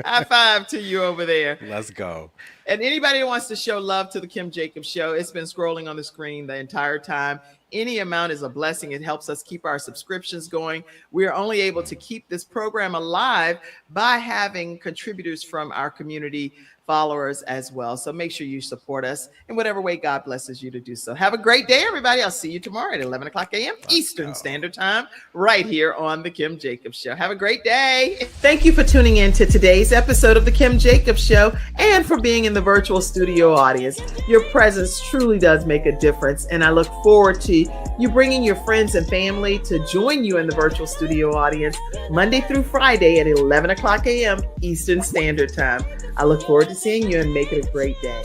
[SPEAKER 1] high five to you over there.
[SPEAKER 2] Let's go.
[SPEAKER 1] And anybody that wants to show love to the Kim Jacobs Show, it's been scrolling on the screen the entire time. Any amount is a blessing. It helps us keep our subscriptions going. We are only able to keep this program alive by having contributors from our community, followers as well. So make sure you support us in whatever way God blesses you to do so. Have a great day, everybody. I'll see you tomorrow at 11 o'clock a.m.
[SPEAKER 2] Let's
[SPEAKER 1] Eastern
[SPEAKER 2] go.
[SPEAKER 1] Standard Time, right here on The Kim Jacobs Show. Have a great day. Thank you for tuning in to today's episode of The Kim Jacobs Show, and for being in the virtual studio audience. Your presence truly does make a difference, and I look forward to you bringing your friends and family to join you in the virtual studio audience Monday through Friday at 11 o'clock a.m. Eastern Standard Time. I look forward to seeing you, and make it a great day.